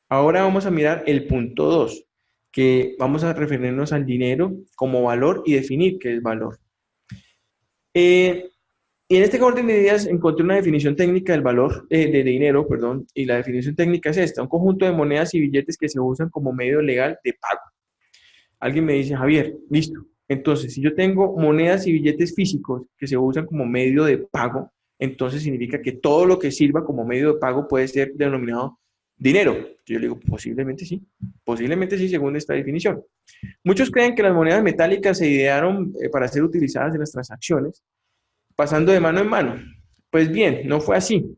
Ahora vamos a mirar el punto 2, que vamos a referirnos al dinero como valor y definir qué es valor. Y en este orden de ideas encontré una definición técnica del valor de dinero, perdón, y la definición técnica es esta: un conjunto de monedas y billetes que se usan como medio legal de pago. Alguien me dice, Javier, listo. Entonces, si yo tengo monedas y billetes físicos que se usan como medio de pago, entonces significa que todo lo que sirva como medio de pago puede ser denominado dinero. Yo le digo, posiblemente sí, según esta definición. Muchos creen que las monedas metálicas se idearon para ser utilizadas en las transacciones, pasando de mano en mano. Pues bien, no fue así.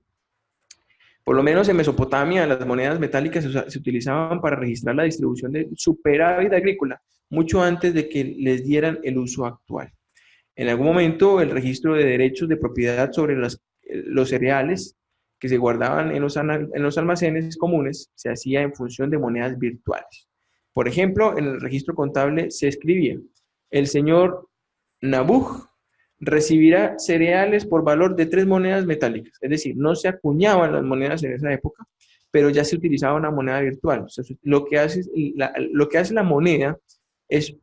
Por lo menos en Mesopotamia, las monedas metálicas se utilizaban para registrar la distribución de superávit agrícola, mucho antes de que les dieran el uso actual. En algún momento, el registro de derechos de propiedad sobre los cereales que se guardaban en los almacenes comunes se hacía en función de monedas virtuales. Por ejemplo, en el registro contable se escribía: el señor Nabuj recibirá cereales por valor de 3 monedas metálicas. Es decir, no se acuñaban las monedas en esa época, pero ya se utilizaba una moneda virtual. O sea, lo que hace la moneda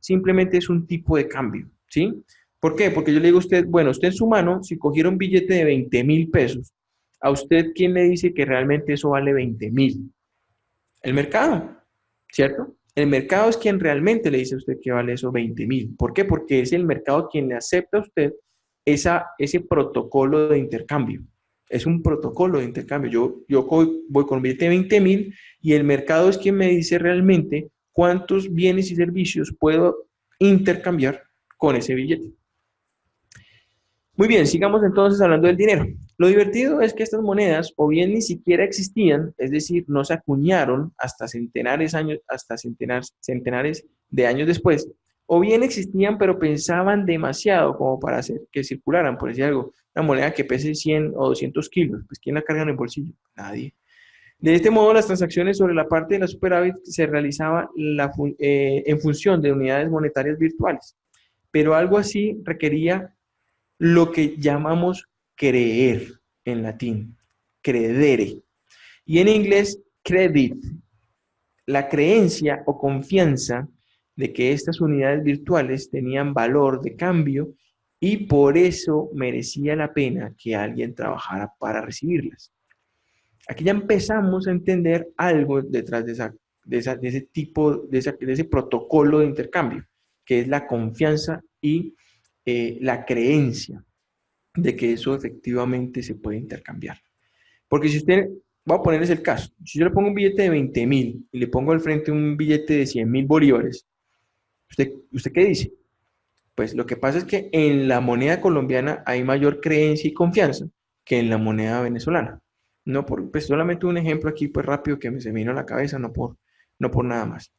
simplemente es un tipo de cambio, ¿sí? ¿Por qué? Porque yo le digo a usted, bueno, usted en su mano, si cogiera un billete de 20,000 pesos, ¿a usted quién le dice que realmente eso vale 20,000? El mercado, ¿cierto? El mercado es quien realmente le dice a usted que vale eso 20,000. ¿Por qué? Porque es el mercado quien le acepta a usted ese protocolo de intercambio. Es un protocolo de intercambio. Yo voy con un billete de 20,000 y el mercado es quien me dice realmente cuántos bienes y servicios puedo intercambiar con ese billete. Muy bien, sigamos entonces hablando del dinero. Lo divertido es que estas monedas o bien ni siquiera existían, es decir, no se acuñaron hasta centenares de años después, o bien existían pero pensaban demasiado como para hacer que circularan. Por decir algo, una moneda que pese 100 o 200 kilos, pues ¿quién la carga en el bolsillo? Nadie. De este modo, las transacciones sobre la parte de la superávit se realizaban en función de unidades monetarias virtuales, pero algo así requería lo que llamamos creer en latín, credere, y en inglés credit, la creencia o confianza de que estas unidades virtuales tenían valor de cambio y por eso merecía la pena que alguien trabajara para recibirlas. Aquí ya empezamos a entender algo detrás de ese protocolo de intercambio, que es la confianza y la creencia de que eso efectivamente se puede intercambiar. Porque si usted, voy a ponerles el caso, si yo le pongo un billete de 20,000 y le pongo al frente un billete de 100,000 bolívares, ¿usted qué dice? Pues lo que pasa es que en la moneda colombiana hay mayor creencia y confianza que en la moneda venezolana. No por, pues solamente un ejemplo aquí, pues rápido que se me vino a la cabeza, no por nada más.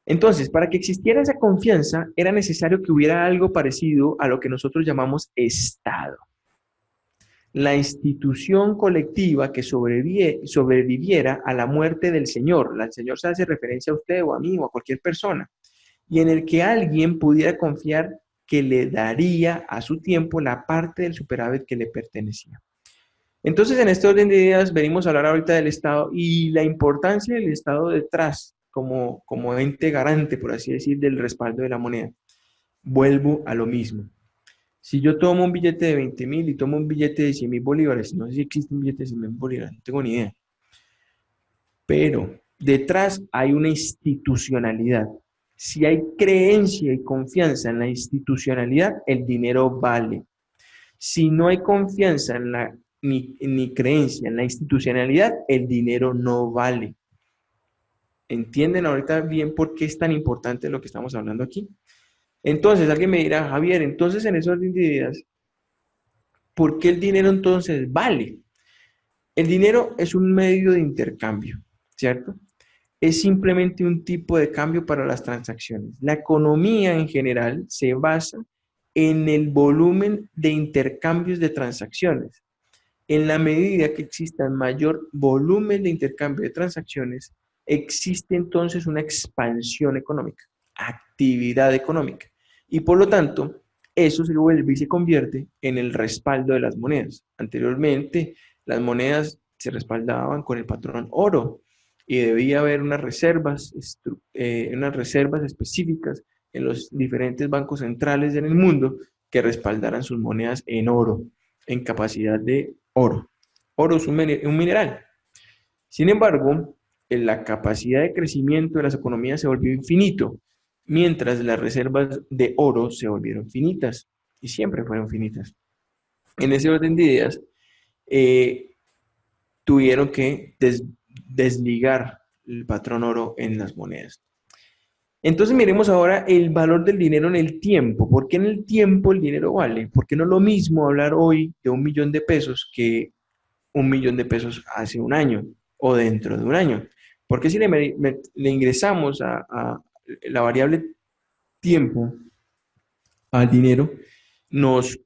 Entonces, para que existiera esa confianza, era necesario que hubiera algo parecido a lo que nosotros llamamos Estado. la institución colectiva que sobreviviera a la muerte del Señor. El Señor se hace referencia a usted o a mí o a cualquier persona, y en el que alguien pudiera confiar que le daría a su tiempo la parte del superávit que le pertenecía. Entonces, en este orden de ideas, venimos a hablar ahorita del Estado y la importancia del Estado detrás, como ente garante, por así decir, del respaldo de la moneda. Vuelvo a lo mismo. Si yo tomo un billete de 20.000 y tomo un billete de 100.000 bolívares, no sé si existe un billete de 100.000 bolívares, no tengo ni idea. Pero detrás hay una institucionalidad. Si hay creencia y confianza en la institucionalidad, el dinero vale. Si no hay confianza ni creencia en la institucionalidad, el dinero no vale. ¿Entienden ahorita bien por qué es tan importante lo que estamos hablando aquí? Entonces, alguien me dirá, Javier, entonces en ese orden de ideas, ¿por qué el dinero entonces vale? El dinero es un medio de intercambio, ¿cierto? Es simplemente un tipo de cambio para las transacciones. La economía en general se basa en el volumen de intercambios de transacciones. En la medida que exista mayor volumen de intercambio de transacciones, existe entonces una expansión económica, actividad económica. Y por lo tanto, eso se vuelve y se convierte en el respaldo de las monedas. Anteriormente, las monedas se respaldaban con el patrón oro y debía haber unas reservas específicas en los diferentes bancos centrales en el mundo que respaldaran sus monedas en oro, en capacidad de oro. Oro es un mineral. Sin embargo, la capacidad de crecimiento de las economías se volvió infinito, mientras las reservas de oro se volvieron finitas, y siempre fueron finitas. En ese orden de ideas, tuvieron que desligar el patrón oro en las monedas. Entonces miremos ahora el valor del dinero en el tiempo. ¿Por qué en el tiempo el dinero vale? ¿Por qué no es lo mismo hablar hoy de 1.000.000 de pesos que 1.000.000 de pesos hace un año o dentro de un año? Porque si le ingresamos a la variable tiempo al dinero, nos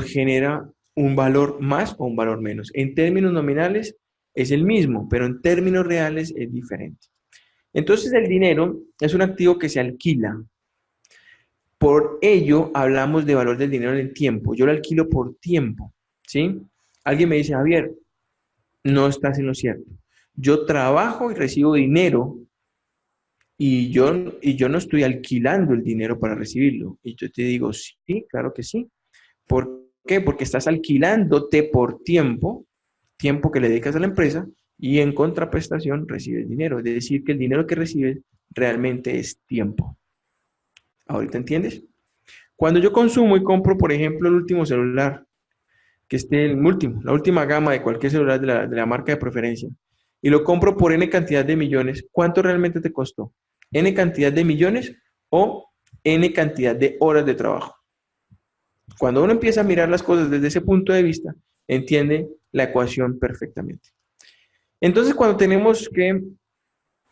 genera un valor más o un valor menos. En términos nominales es el mismo, pero en términos reales es diferente. Entonces el dinero es un activo que se alquila. Por ello hablamos de valor del dinero en el tiempo. Yo lo alquilo por tiempo, ¿sí? Alguien me dice, Javier, no estás en lo cierto. Yo trabajo y recibo dinero y yo no estoy alquilando el dinero para recibirlo. Y yo te digo, sí, claro que sí. ¿Por qué? Porque estás alquilándote por tiempo que le dedicas a la empresa, y en contraprestación recibes dinero. Es decir, que el dinero que recibes realmente es tiempo. ¿Ahorita entiendes? Cuando yo consumo y compro, por ejemplo, el último celular, que esté el último, la última gama de cualquier celular de la marca de preferencia, y lo compro por N cantidad de millones, ¿cuánto realmente te costó? ¿N cantidad de millones o N cantidad de horas de trabajo? Cuando uno empieza a mirar las cosas desde ese punto de vista, entiende la ecuación perfectamente. Entonces, cuando tenemos que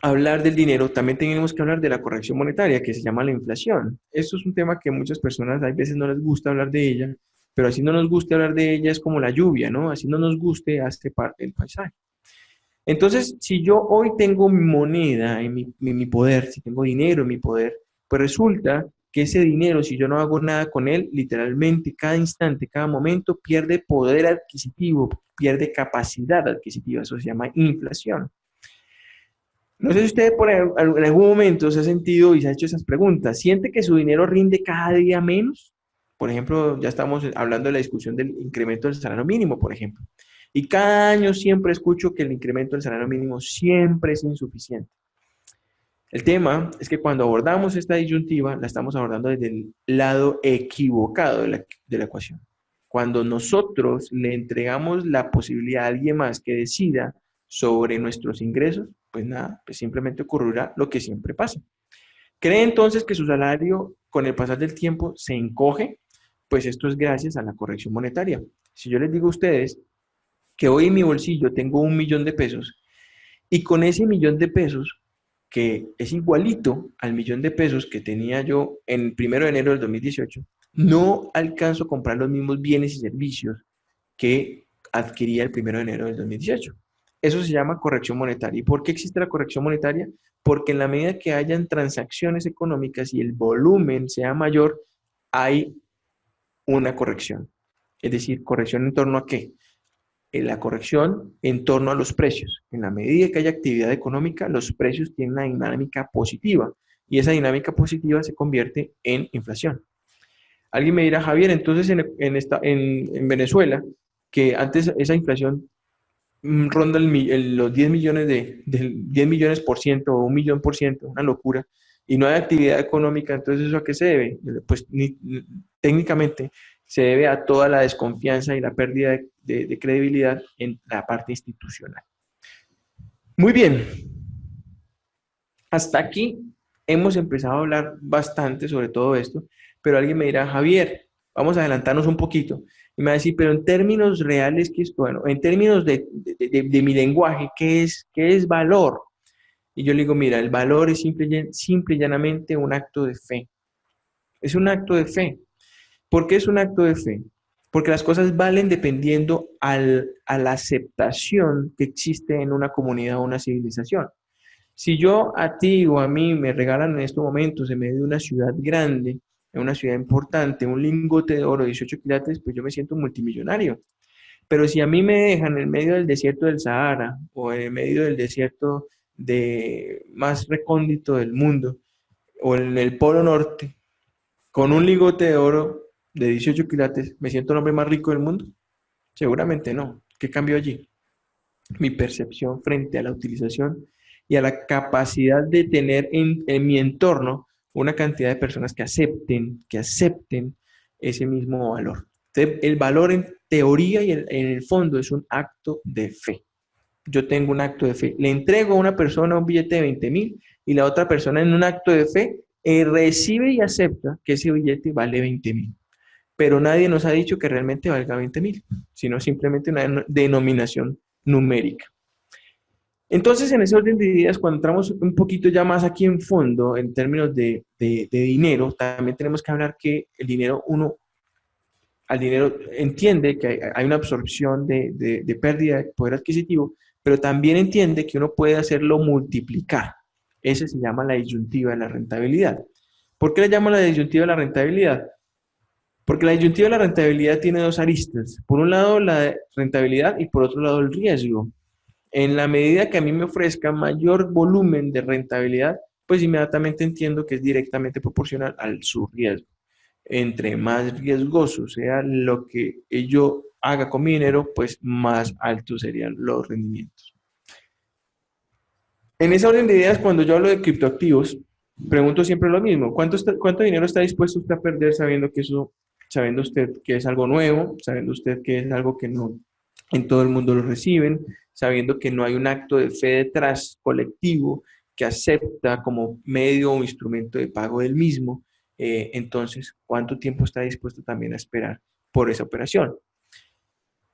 hablar del dinero, también tenemos que hablar de la corrección monetaria, que se llama la inflación. Esto es un tema que a muchas personas a veces no les gusta hablar de ella, pero así no nos guste hablar de ella es como la lluvia, ¿no? Así no nos guste, hace parte del paisaje. Entonces, si yo hoy tengo mi moneda en mi poder, si tengo dinero en mi poder, pues resulta que ese dinero, si yo no hago nada con él, literalmente cada instante, cada momento, pierde poder adquisitivo, pierde capacidad adquisitiva. Eso se llama inflación. No sé si usted en algún momento se ha sentido y se ha hecho esas preguntas. ¿Siente que su dinero rinde cada día menos? Por ejemplo, ya estamos hablando de la discusión del incremento del salario mínimo, por ejemplo. Y cada año siempre escucho que el incremento del salario mínimo siempre es insuficiente. El tema es que cuando abordamos esta disyuntiva, la estamos abordando desde el lado equivocado de la ecuación. Cuando nosotros le entregamos la posibilidad a alguien más que decida sobre nuestros ingresos, pues nada, pues simplemente ocurrirá lo que siempre pasa. ¿Cree entonces que su salario con el pasar del tiempo se encoge? Pues esto es gracias a la corrección monetaria. Si yo les digo a ustedes que hoy en mi bolsillo tengo 1.000.000 de pesos y con ese 1.000.000 de pesos, que es igualito al 1.000.000 de pesos que tenía yo en 1 de enero del 2018, no alcanzo a comprar los mismos bienes y servicios que adquiría el 1 de enero del 2018. Eso se llama corrección monetaria. ¿Y por qué existe la corrección monetaria? Porque en la medida que hayan transacciones económicas y el volumen sea mayor, hay una corrección. Es decir, ¿corrección en torno a qué? La corrección en torno a los precios. En la medida que haya actividad económica, los precios tienen una dinámica positiva y esa dinámica positiva se convierte en inflación. Alguien me dirá, Javier, entonces en Venezuela, que antes esa inflación ronda los 10 millones 10 millones por ciento o 1 millón %, una locura, y no hay actividad económica, entonces ¿eso a qué se debe? Pues técnicamente se debe a toda la desconfianza y la pérdida de credibilidad en la parte institucional. Muy bien, hasta aquí hemos empezado a hablar bastante sobre todo esto, pero alguien me dirá, Javier, vamos a adelantarnos un poquito. Y me va a decir, pero en términos reales, bueno, en términos de mi lenguaje, ¿qué es valor? Y yo le digo, mira, el valor es simple y llanamente un acto de fe. Es un acto de fe. ¿Por qué es un acto de fe? Porque las cosas valen dependiendo a la aceptación que existe en una comunidad o una civilización. Si yo a ti o a mí me regalan en estos momentos en medio de una ciudad grande, en una ciudad importante, un lingote de oro de 18 quilates, pues yo me siento multimillonario. Pero si a mí me dejan en medio del desierto del Sahara o en medio del desierto más recóndito del mundo o en el Polo Norte, con un lingote de oro de 18 quilates, ¿me siento el hombre más rico del mundo? Seguramente no. ¿Qué cambió allí? Mi percepción frente a la utilización y a la capacidad de tener en mi entorno una cantidad de personas que acepten ese mismo valor. Entonces, el valor en teoría y en el fondo es un acto de fe. Yo tengo un acto de fe. Le entrego a una persona un billete de 20.000 y la otra persona en un acto de fe recibe y acepta que ese billete vale 20.000. Pero nadie nos ha dicho que realmente valga 20.000, sino simplemente una denominación numérica. Entonces, en ese orden de ideas, cuando entramos un poquito ya más aquí en fondo, en términos de dinero, también tenemos que hablar que el dinero, al dinero entiende que hay una absorción de pérdida de poder adquisitivo, pero también entiende que uno puede hacerlo multiplicar. Ese se llama la disyuntiva de la rentabilidad. ¿Por qué le llamo la disyuntiva de la rentabilidad? Porque la disyuntiva de la rentabilidad tiene dos aristas. Por un lado, la rentabilidad y por otro lado, el riesgo. En la medida que a mí me ofrezca mayor volumen de rentabilidad, pues inmediatamente entiendo que es directamente proporcional al su riesgo. Entre más riesgoso sea lo que yo haga con mi dinero, pues más altos serían los rendimientos. En esa orden de ideas, cuando yo hablo de criptoactivos, pregunto siempre lo mismo. ¿Cuánto dinero está dispuesto usted a perder sabiendo usted que es algo nuevo, sabiendo usted que es algo que no en todo el mundo lo reciben, sabiendo que no hay un acto de fe detrás colectivo que acepta como medio o instrumento de pago del mismo? Entonces, ¿cuánto tiempo está dispuesto también a esperar por esa operación?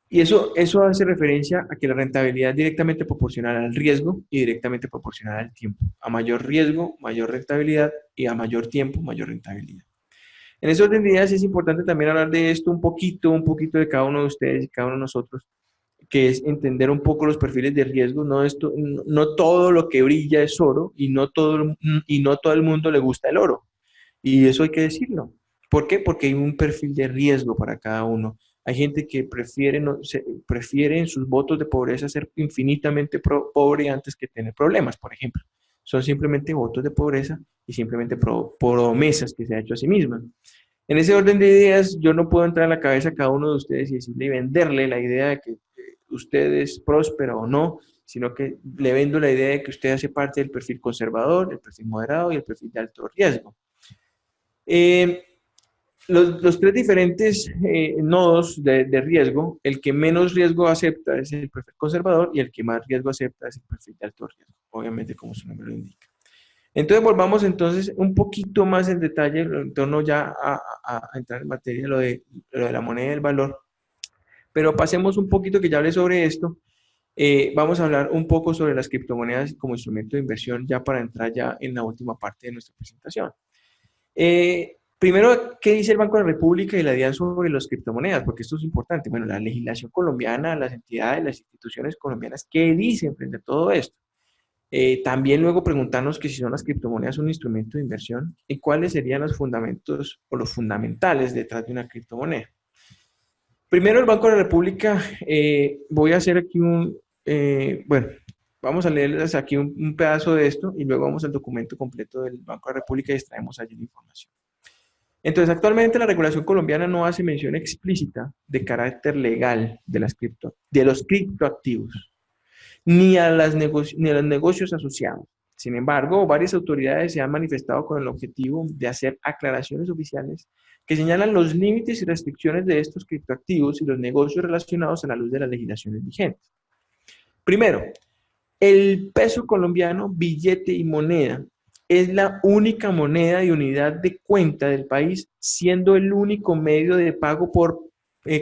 Y eso hace referencia a que la rentabilidad es directamente proporcional al riesgo y directamente proporcional al tiempo. A mayor riesgo, mayor rentabilidad, y a mayor tiempo, mayor rentabilidad. En ese orden de ideas es importante también hablar de esto un poquito de cada uno de ustedes y cada uno de nosotros, que es entender un poco los perfiles de riesgo. No todo lo que brilla es oro y no todo el mundo le gusta el oro. Y eso hay que decirlo. ¿Por qué? Porque hay un perfil de riesgo para cada uno. Hay gente que prefiere en sus votos de pobreza ser infinitamente pobre antes que tener problemas, por ejemplo. Son simplemente votos de pobreza y simplemente promesas que se ha hecho a sí misma. En ese orden de ideas, yo no puedo entrar en la cabeza a cada uno de ustedes y decirle y venderle la idea de que usted es próspero o no, sino que le vendo la idea de que usted hace parte del perfil conservador, el perfil moderado y el perfil de alto riesgo. Los tres diferentes nodos de riesgo, el que menos riesgo acepta es el perfil conservador y el que más riesgo acepta es el perfil de alto riesgo, obviamente como su nombre lo indica. Entonces volvamos entonces un poquito más en detalle en torno ya a entrar en materia lo de la moneda del valor, pero pasemos un poquito que ya hablé sobre esto. Vamos a hablar un poco sobre las criptomonedas como instrumento de inversión ya para entrar ya en la última parte de nuestra presentación. Primero, ¿qué dice el Banco de la República y la DIAN sobre las criptomonedas? Porque esto es importante. Bueno, la legislación colombiana, las entidades, las instituciones colombianas, ¿qué dicen frente a todo esto? También luego preguntarnos que si son las criptomonedas un instrumento de inversión y cuáles serían los fundamentos o los fundamentales detrás de una criptomoneda. Primero, el Banco de la República, voy a hacer aquí bueno, vamos a leerles aquí un pedazo de esto y luego vamos al documento completo del Banco de la República y extraemos allí la información. Entonces, actualmente la regulación colombiana no hace mención explícita de carácter legal de los criptoactivos, ni a los negocios asociados. Sin embargo, varias autoridades se han manifestado con el objetivo de hacer aclaraciones oficiales que señalan los límites y restricciones de estos criptoactivos y los negocios relacionados a la luz de las legislaciones vigentes. Primero, el peso colombiano, billete y moneda, es la única moneda y unidad de cuenta del país, siendo el único medio de pago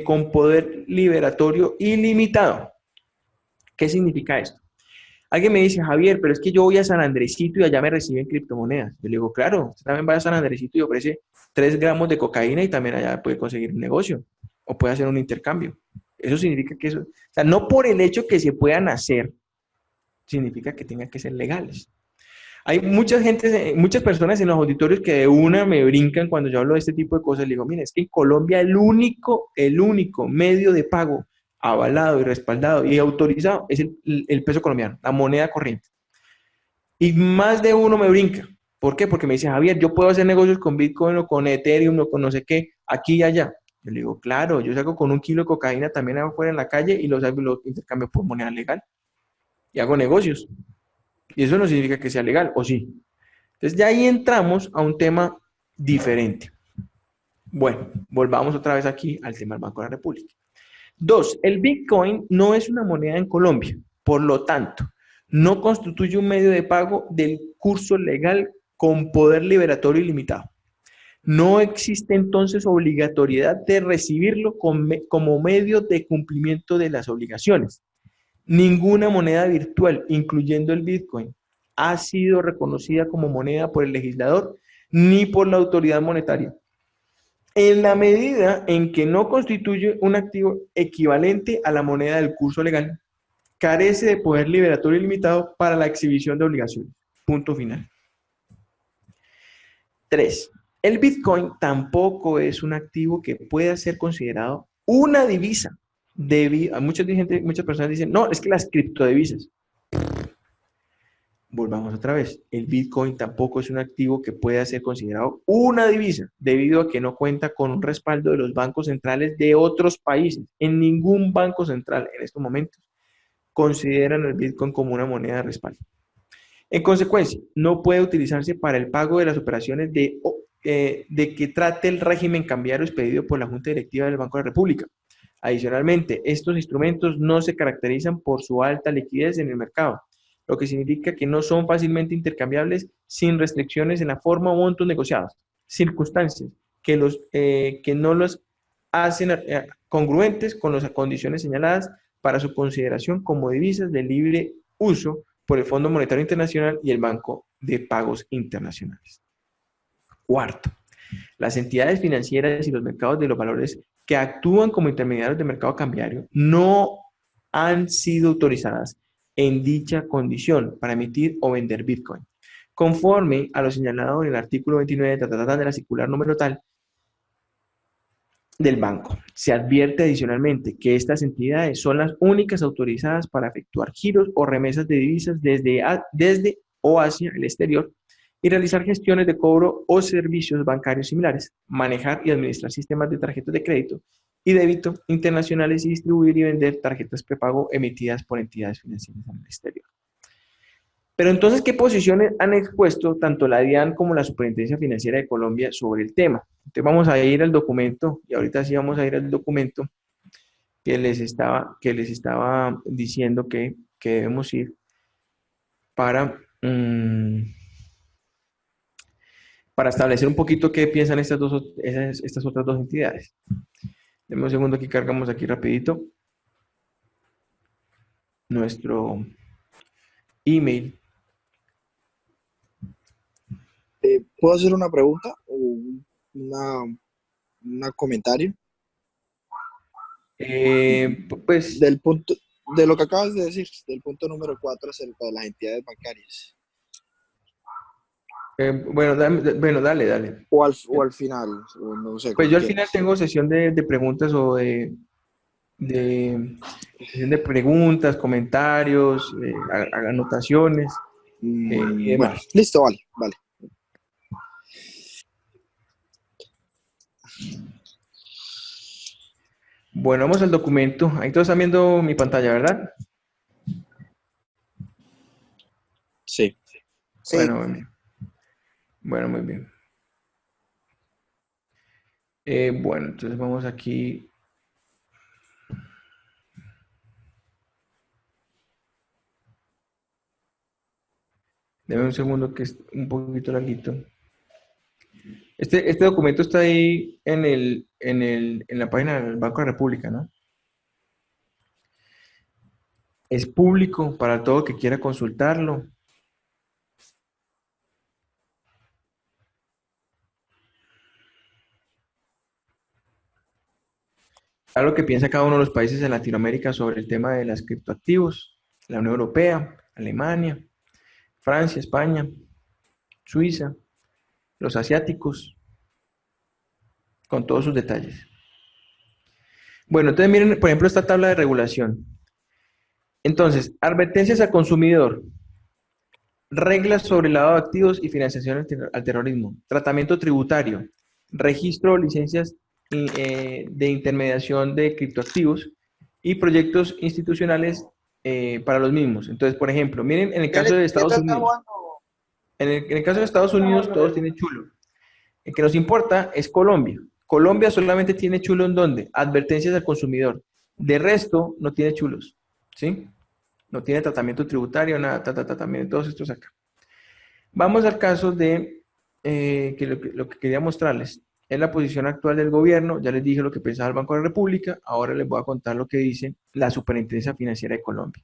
con poder liberatorio ilimitado. ¿Qué significa esto? Alguien me dice, Javier, pero es que yo voy a San Andresito y allá me reciben criptomonedas. Yo le digo, claro, usted también va a San Andresito y ofrece 3 gramos de cocaína y también allá puede conseguir un negocio o puede hacer un intercambio. Eso significa que eso, o sea, no por el hecho que se puedan hacer, significa que tengan que ser legales. Hay muchas personas en los auditorios que de una me brincan cuando yo hablo de este tipo de cosas. Le digo, mire, es que en Colombia el único medio de pago avalado y respaldado y autorizado es el peso colombiano, la moneda corriente. Y más de uno me brinca. ¿Por qué? Porque me dice, Javier, yo puedo hacer negocios con Bitcoin o con Ethereum o con no sé qué, aquí y allá. Yo le digo, claro, yo saco con 1 kilo de cocaína también afuera en la calle y los intercambio por moneda legal. Y hago negocios. Y eso no significa que sea legal, ¿o sí? Entonces ya ahí entramos a un tema diferente. Bueno, volvamos otra vez aquí al tema del Banco de la República. 2, el Bitcoin no es una moneda en Colombia, por lo tanto, no constituye un medio de pago del curso legal con poder liberatorio ilimitado. No existe entonces obligatoriedad de recibirlo como medio de cumplimiento de las obligaciones. Ninguna moneda virtual, incluyendo el Bitcoin, ha sido reconocida como moneda por el legislador ni por la autoridad monetaria, en la medida en que no constituye un activo equivalente a la moneda del curso legal, carece de poder liberatorio ilimitado para la exhibición de obligaciones. Punto final. 3. El Bitcoin tampoco es un activo que pueda ser considerado una divisa. Muchas personas dicen, no, es que las criptodivisas. Volvamos otra vez. El Bitcoin tampoco es un activo que pueda ser considerado una divisa, debido a que no cuenta con un respaldo de los bancos centrales de otros países. En ningún banco central en estos momentos consideran el Bitcoin como una moneda de respaldo. En consecuencia, no puede utilizarse para el pago de las operaciones de que trate el régimen cambiario expedido por la Junta Directiva del Banco de la República. Adicionalmente, estos instrumentos no se caracterizan por su alta liquidez en el mercado, lo que significa que no son fácilmente intercambiables sin restricciones en la forma o montos negociados, circunstancias que no los hacen congruentes con las condiciones señaladas para su consideración como divisas de libre uso por el Fondo Monetario Internacional y el Banco de Pagos Internacionales. 4. Las entidades financieras y los mercados de los valores que actúan como intermediarios de mercado cambiario no han sido autorizadas en dicha condición para emitir o vender Bitcoin, conforme a lo señalado en el artículo 29 de la circular número tal del banco. Se advierte adicionalmente que estas entidades son las únicas autorizadas para efectuar giros o remesas de divisas desde o hacia el exterior y realizar gestiones de cobro o servicios bancarios similares, manejar y administrar sistemas de tarjetas de crédito y débito internacionales y distribuir y vender tarjetas prepago emitidas por entidades financieras en el exterior. Pero entonces, ¿qué posiciones han expuesto tanto la DIAN como la Superintendencia Financiera de Colombia sobre el tema? Entonces vamos a ir al documento, y ahorita sí vamos a ir al documento que les estaba diciendo que debemos ir para establecer un poquito qué piensan estas otras dos entidades. Deme un segundo, aquí cargamos aquí rapidito nuestro email. ¿Puedo hacer una pregunta? una, comentario Pues, del punto, de lo que acabas de decir, del punto número 4 acerca de las entidades bancarias. bueno, bueno, dale, dale. O al final, o no sé, Pues como yo al final quieras. tengo sesión de preguntas o de, sesión de preguntas, comentarios, anotaciones y Bueno, demás. listo, vale, vale. Bueno, vamos al documento. Ahí todos están viendo mi pantalla, ¿verdad? Sí. Sí. Bueno, muy bien. Bueno, muy bien. Bueno, entonces vamos aquí. Deme un segundo que es un poquito larguito. Este documento está ahí en la página del Banco de la República, ¿no? Es público para todo que quiera consultarlo. A lo que piensa cada uno de los países en Latinoamérica sobre el tema de las criptoactivos, la Unión Europea, Alemania, Francia, España, Suiza, los asiáticos, con todos sus detalles. Bueno, entonces miren, por ejemplo, esta tabla de regulación. Entonces, advertencias al consumidor, reglas sobre el lavado de activos y financiación al terrorismo, tratamiento tributario, registro o licencias de intermediación de criptoactivos y proyectos institucionales para los mismos. Entonces, por ejemplo, miren en el caso de ¿Qué Estados tal está Unidos. jugando? En el caso de Estados Unidos, todos tienen chulo. El que nos importa es Colombia. Colombia solamente tiene chulo en dónde? Advertencias al consumidor. De resto, no tiene chulos. ¿Sí? No tiene tratamiento tributario, nada, también todos estos acá. Vamos al caso de que lo que quería mostrarles es la posición actual del gobierno. Ya les dije lo que pensaba el Banco de la República. Ahora les voy a contar lo que dice la Superintendencia Financiera de Colombia.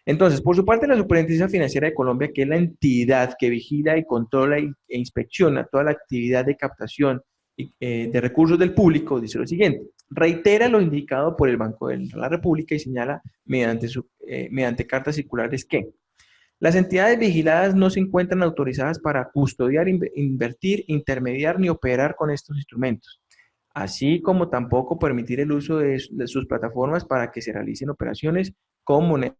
Entonces, por su parte, la Superintendencia Financiera de Colombia, que es la entidad que vigila y controla e inspecciona toda la actividad de captación de recursos del público, dice lo siguiente: reitera lo indicado por el Banco de la República y señala mediante cartas circulares que las entidades vigiladas no se encuentran autorizadas para custodiar, invertir, intermediar ni operar con estos instrumentos, así como tampoco permitir el uso de sus plataformas para que se realicen operaciones con monedas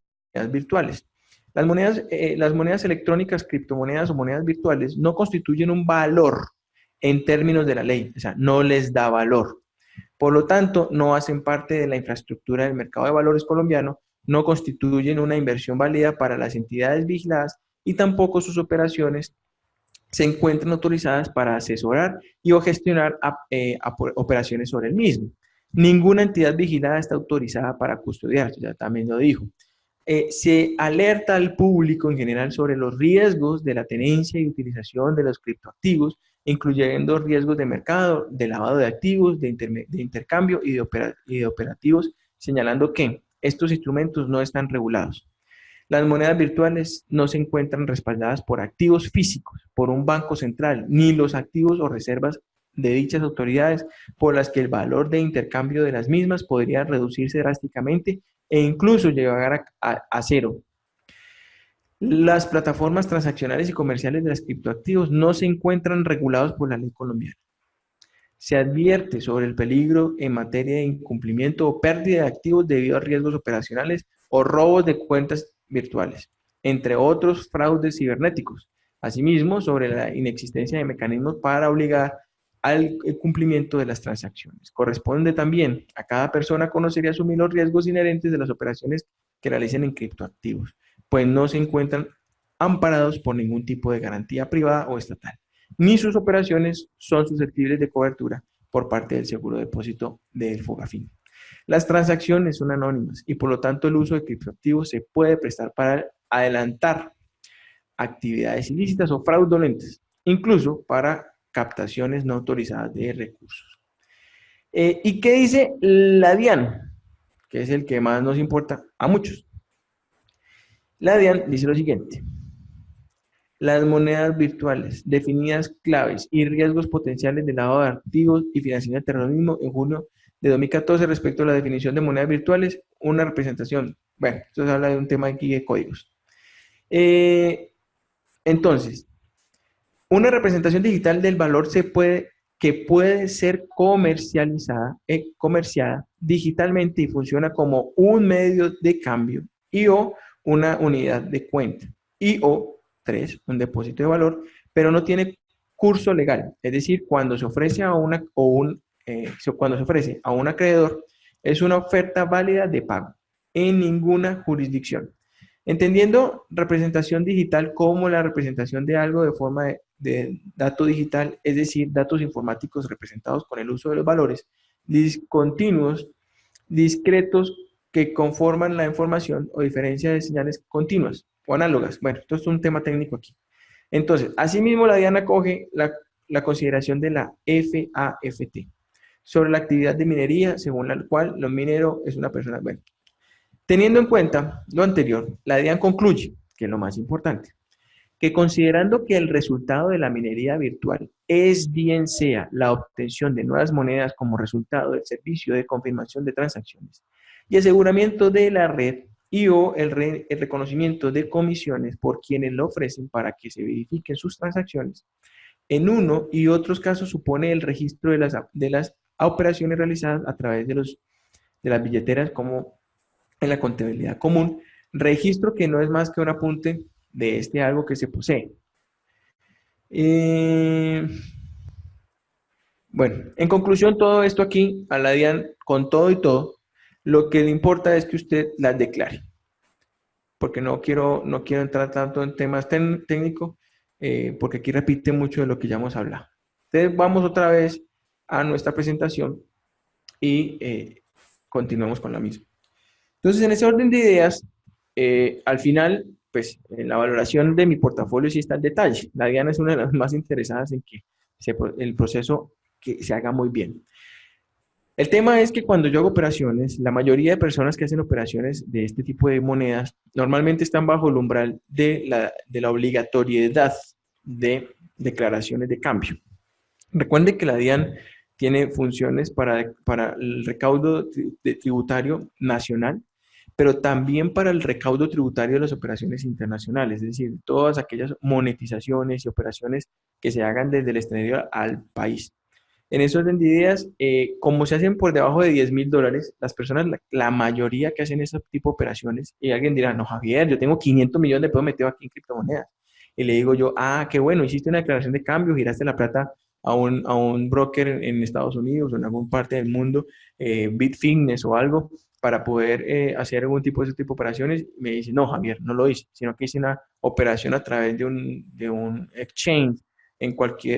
virtuales. Las monedas electrónicas, criptomonedas o monedas virtuales no constituyen un valor en términos de la ley, o sea, no les da valor. Por lo tanto, no hacen parte de la infraestructura del mercado de valores colombiano, no constituyen una inversión válida para las entidades vigiladas y tampoco sus operaciones se encuentran autorizadas para asesorar y o gestionar operaciones sobre el mismo. Ninguna entidad vigilada está autorizada para custodiar, ya también lo dijo. Se alerta al público en general sobre los riesgos de la tenencia y utilización de los criptoactivos, incluyendo riesgos de mercado, de lavado de activos, de intercambio y de operativos, señalando que estos instrumentos no están regulados. Las monedas virtuales no se encuentran respaldadas por activos físicos, por un banco central, ni los activos o reservas de dichas autoridades, por las que el valor de intercambio de las mismas podría reducirse drásticamente e incluso llegar a cero. Las plataformas transaccionales y comerciales de los criptoactivos no se encuentran regulados por la ley colombiana. Se advierte sobre el peligro en materia de incumplimiento o pérdida de activos debido a riesgos operacionales o robos de cuentas virtuales, entre otros fraudes cibernéticos. Asimismo, sobre la inexistencia de mecanismos para obligar al cumplimiento de las transacciones. Corresponde también a cada persona conocer y asumir los riesgos inherentes de las operaciones que realicen en criptoactivos, pues no se encuentran amparados por ningún tipo de garantía privada o estatal, ni sus operaciones son susceptibles de cobertura por parte del seguro de depósito del Fogafín. Las transacciones son anónimas y por lo tanto el uso de criptoactivos se puede prestar para adelantar actividades ilícitas o fraudulentas, incluso para captaciones no autorizadas de recursos. ¿Y qué dice la DIAN? Que es el que más nos importa a muchos. La DIAN dice lo siguiente: Las monedas virtuales, definidas claves y riesgos potenciales de lavado de activos y financiación del terrorismo en junio de 2014 respecto a la definición de monedas virtuales, una representación. Bueno, esto se habla de un tema aquí de códigos. Entonces, una representación digital del valor que puede ser comerciada digitalmente y funciona como un medio de cambio y o una unidad de cuenta y o tres, un depósito de valor, pero no tiene curso legal. Es decir, cuando se ofrece cuando se ofrece a un acreedor, es una oferta válida de pago en ninguna jurisdicción. Entendiendo representación digital como la representación de algo de forma de dato digital, es decir, datos informáticos representados con el uso de los valores discontinuos, discretos, que conforman la información o diferencia de señales continuas o análogas. Bueno, esto es un tema técnico aquí. Entonces, asimismo, la DIAN acoge la consideración de la FAFT sobre la actividad de minería, según la cual los mineros es una persona. Bueno, teniendo en cuenta lo anterior, la DIAN concluye, que es lo más importante, que considerando que el resultado de la minería virtual es bien sea la obtención de nuevas monedas como resultado del servicio de confirmación de transacciones y aseguramiento de la red y o el reconocimiento de comisiones por quienes lo ofrecen para que se verifiquen sus transacciones, en uno y otros casos supone el registro de las operaciones realizadas a través de las billeteras como en la contabilidad común, registro que no es más que un apunte de algo que se posee. Bueno, en conclusión, todo esto aquí, a la DIAN, con todo y todo, lo que le importa es que usted las declare. Porque no quiero entrar tanto en temas técnicos, porque aquí repite mucho de lo que ya hemos hablado. Entonces, vamos otra vez a nuestra presentación y continuamos con la misma. Entonces, en ese orden de ideas, al final, pues, en la valoración de mi portafolio sí está el detalle. La DIAN es una de las más interesadas en que el proceso que se haga muy bien. El tema es que cuando yo hago operaciones, la mayoría de personas que hacen operaciones de este tipo de monedas normalmente están bajo el umbral de la obligatoriedad de declaraciones de cambio. Recuerden que la DIAN tiene funciones para el recaudo tributario nacional, pero también para el recaudo tributario de las operaciones internacionales, es decir, todas aquellas monetizaciones y operaciones que se hagan desde el extranjero al país. En esos orden de ideas, como se hacen por debajo de $10,000, las personas, la mayoría que hacen ese tipo de operaciones, y alguien dirá, no, Javier, yo tengo 500 millones de pesos metidos aquí en criptomonedas. Y le digo yo, qué bueno, hiciste una declaración de cambio, giraste la plata a un broker en Estados Unidos o en alguna parte del mundo, Bitfinex o algo, para poder hacer algún ese tipo de operaciones. Me dice, no, Javier, no lo hice, sino que hice una operación a través de un exchange en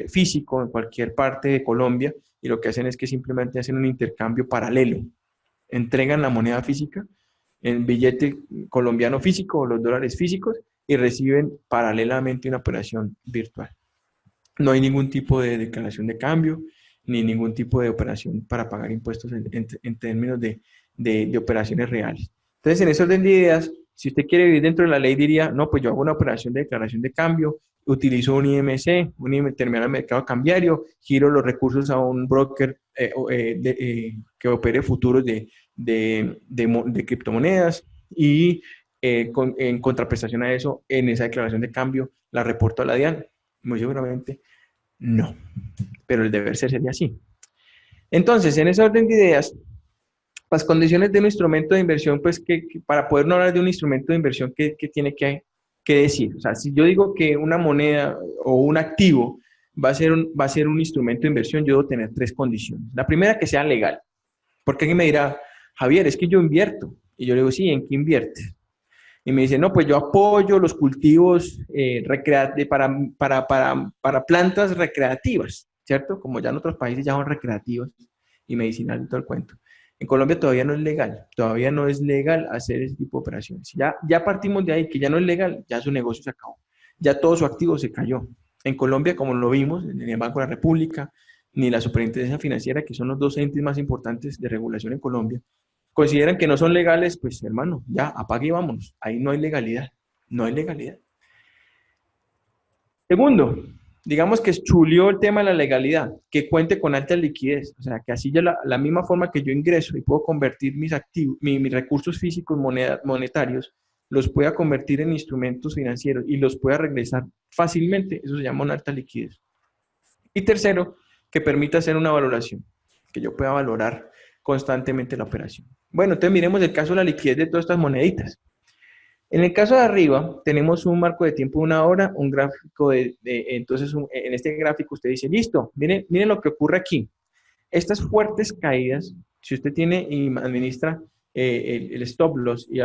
físico, en cualquier parte de Colombia, y lo que hacen es que simplemente hacen un intercambio paralelo. Entregan la moneda física, el billete colombiano físico o los dólares físicos, y reciben paralelamente una operación virtual. No hay ningún tipo de declaración de cambio, ni ningún tipo de operación para pagar impuestos en términos de operaciones reales. Entonces, en ese orden de ideas, si usted quiere vivir dentro de la ley, diría, no, pues yo hago una operación de declaración de cambio, utilizo un IMC, un terminal de mercado cambiario, giro los recursos a un broker que opere futuros de criptomonedas y en contraprestación a eso, en esa declaración de cambio, la reporto a la DIAN. Muy seguramente no, pero el deber ser sería así. Entonces, en ese orden de ideas, las condiciones de un instrumento de inversión, pues para poder no hablar de un instrumento de inversión, ¿qué tiene que decir? O sea, si yo digo que una moneda o un activo va a ser un instrumento de inversión, yo debo tener tres condiciones. La primera, que sea legal. Porque alguien me dirá, Javier, es que yo invierto. Y yo le digo, sí, ¿en qué inviertes? Y me dice, no, pues yo apoyo los cultivos para plantas recreativas, ¿cierto? Como ya en otros países ya son recreativos y medicinales y todo el cuento. En Colombia todavía no es legal hacer ese tipo de operaciones. Ya partimos de ahí, que ya no es legal, ya su negocio se acabó. Ya todo su activo se cayó. En Colombia, como lo vimos, ni el Banco de la República, ni la Superintendencia Financiera, que son los dos entes más importantes de regulación en Colombia, consideran que no son legales, pues hermano, ya apague y vámonos. Ahí no hay legalidad, no hay legalidad. Segundo, digamos que chuleó el tema de la legalidad, que cuente con alta liquidez, o sea, que así ya la misma forma que yo ingreso y puedo convertir mis activos, mis recursos físicos monetarios, los pueda convertir en instrumentos financieros y los pueda regresar fácilmente, eso se llama una alta liquidez. Y tercero, que permita hacer una valoración, que yo pueda valorar constantemente la operación. Bueno, entonces miremos el caso de la liquidez de todas estas moneditas. En el caso de arriba, tenemos un marco de tiempo de 1 hora, un gráfico entonces en este gráfico usted dice, listo, miren lo que ocurre aquí. Estas fuertes caídas, si usted tiene y administra el stop loss y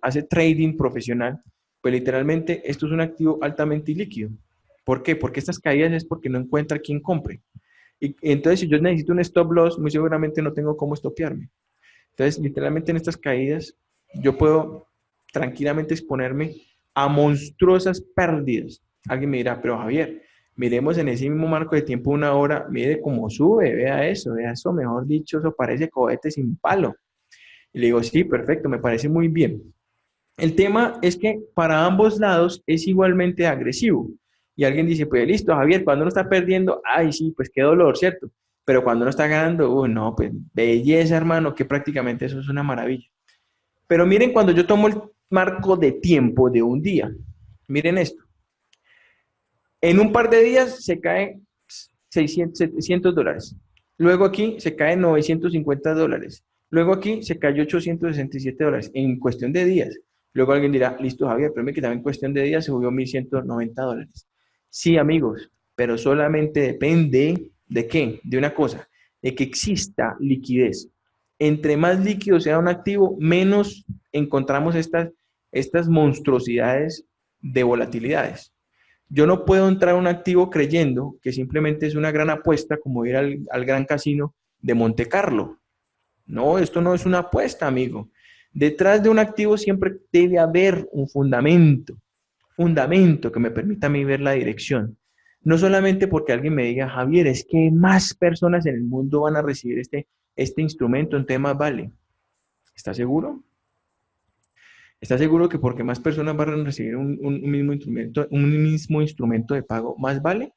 hace trading profesional, pues literalmente esto es un activo altamente ilíquido. ¿Por qué? Porque estas caídas es porque no encuentra quien compre. Y entonces, si yo necesito un stop loss, muy seguramente no tengo cómo stopearme. Entonces, literalmente en estas caídas, yo puedo tranquilamente exponerme a monstruosas pérdidas. Alguien me dirá, pero Javier, miremos en ese mismo marco de tiempo 1 hora, mire cómo sube, vea eso, mejor dicho, eso parece cohete sin palo. Y le digo, sí, perfecto, me parece muy bien. El tema es que para ambos lados es igualmente agresivo. Y alguien dice, pues listo, Javier, cuando uno está perdiendo, ay, sí, pues qué dolor, ¿cierto? Pero cuando uno está ganando, no, pues belleza, hermano, que prácticamente eso es una maravilla. Pero miren cuando yo tomo el marco de tiempo de un día, miren esto. En un par de días se cae 600, 700 dólares. Luego aquí se cae 950 dólares. Luego aquí se cayó 867 dólares en cuestión de días. Luego alguien dirá, listo Javier, pero que también en cuestión de días se subió 1.190 dólares. Sí, amigos, pero solamente depende de qué, de una cosa, de que exista liquidez. Entre más líquido sea un activo, menos encontramos estas monstruosidades de volatilidades. Yo no puedo entrar a un activo creyendo que simplemente es una gran apuesta como ir al gran casino de Monte Carlo. No, esto no es una apuesta, amigo. Detrás de un activo siempre debe haber un fundamento que me permita a mí ver la dirección. No solamente porque alguien me diga, Javier, es que más personas en el mundo van a recibir este instrumento en temas vale. ¿Está seguro? ¿Está seguro que porque más personas van a recibir un mismo instrumento de pago, más vale?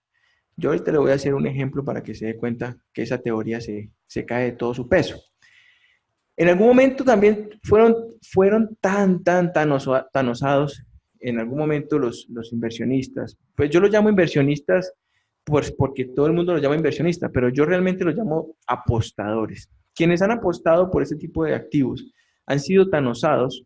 Yo ahorita le voy a hacer un ejemplo para que se dé cuenta que esa teoría se cae de todo su peso. En algún momento también fueron tan osados, en algún momento los inversionistas, pues yo los llamo inversionistas pues porque todo el mundo los llama inversionistas, pero yo realmente los llamo apostadores. Quienes han apostado por este tipo de activos han sido tan osados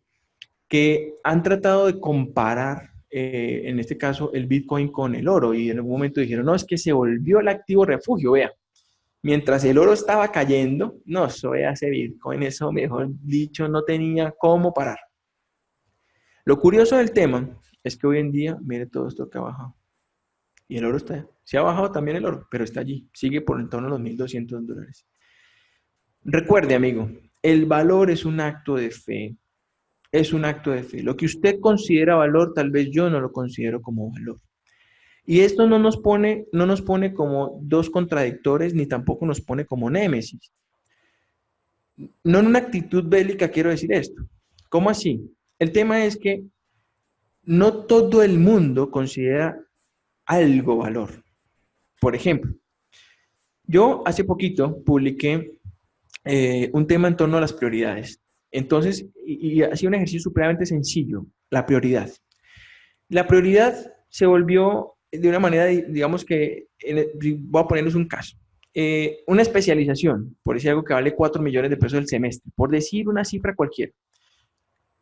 que han tratado de comparar, en este caso, el Bitcoin con el oro y en algún momento dijeron, no, es que se volvió el activo refugio, vea. Mientras el oro estaba cayendo, no, eso ese Bitcoin, eso mejor dicho, no tenía cómo parar. Lo curioso del tema es que hoy en día, mire todo esto que ha bajado. Y el oro está, se ha bajado también el oro, pero está allí, sigue por en torno a los 1.200 dólares. Recuerde, amigo, el valor es un acto de fe. Es un acto de fe. Lo que usted considera valor, tal vez yo no lo considero como valor. Y esto no nos pone como dos contradictores, ni tampoco nos pone como némesis. No en una actitud bélica quiero decir esto. ¿Cómo así? El tema es que no todo el mundo considera algo valor. Por ejemplo, yo hace poquito publiqué un tema en torno a las prioridades. Entonces, y ha sido un ejercicio supremamente sencillo, la prioridad. La prioridad se volvió de una manera, digamos que, voy a ponerles un caso. Una especialización, por decir algo que vale 4 millones de pesos el semestre, por decir una cifra cualquiera.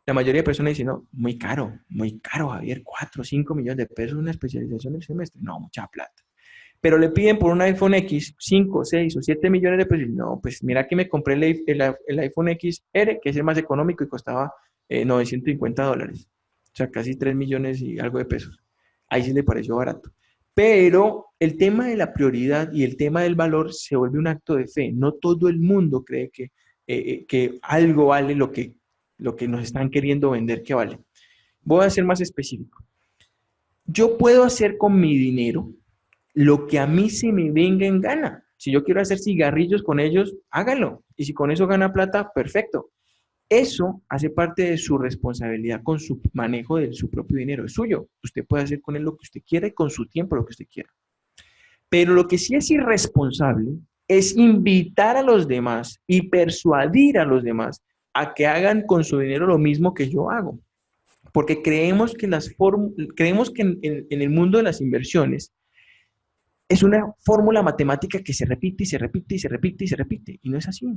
La mayoría de personas dicen, no, muy caro, Javier, 4 o 5 millones de pesos una especialización el semestre. No, mucha plata. Pero le piden por un iPhone X 5, 6 o 7 millones de pesos. No, pues mira que me compré el iPhone XR, que es el más económico y costaba 950 dólares. O sea, casi 3 millones y algo de pesos. Ahí sí le pareció barato. Pero el tema de la prioridad y el tema del valor se vuelve un acto de fe. No todo el mundo cree que algo vale lo que nos están queriendo vender que vale. Voy a ser más específico. Yo puedo hacer con mi dinero lo que a mí se me venga en gana. Si yo quiero hacer cigarrillos con ellos, hágalo. Y si con eso gana plata, perfecto. eso hace parte de su responsabilidad con su manejo de su propio dinero. Es suyo. Usted puede hacer con él lo que usted quiera y con su tiempo lo que usted quiera. Pero lo que sí es irresponsable es invitar a los demás y persuadir a los demás a que hagan con su dinero lo mismo que yo hago. Porque creemos que, creemos que en el mundo de las inversiones es una fórmula matemática que se repite y se repite y se repite y se repite. Y no es así.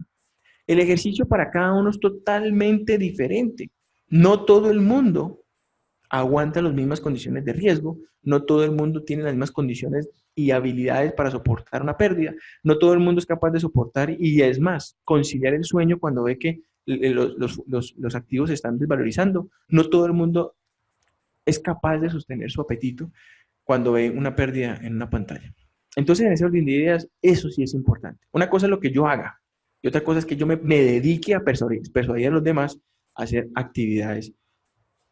El ejercicio para cada uno es totalmente diferente. No todo el mundo aguanta las mismas condiciones de riesgo, no todo el mundo tiene las mismas condiciones y habilidades para soportar una pérdida, no todo el mundo es capaz de soportar y es más, conciliar el sueño cuando ve que los activos se están desvalorizando, no todo el mundo es capaz de sostener su apetito cuando ve una pérdida en una pantalla. Entonces, en ese orden de ideas, eso sí es importante. Una cosa es lo que yo haga y otra cosa es que yo me dedique a persuadir a los demás a hacer actividades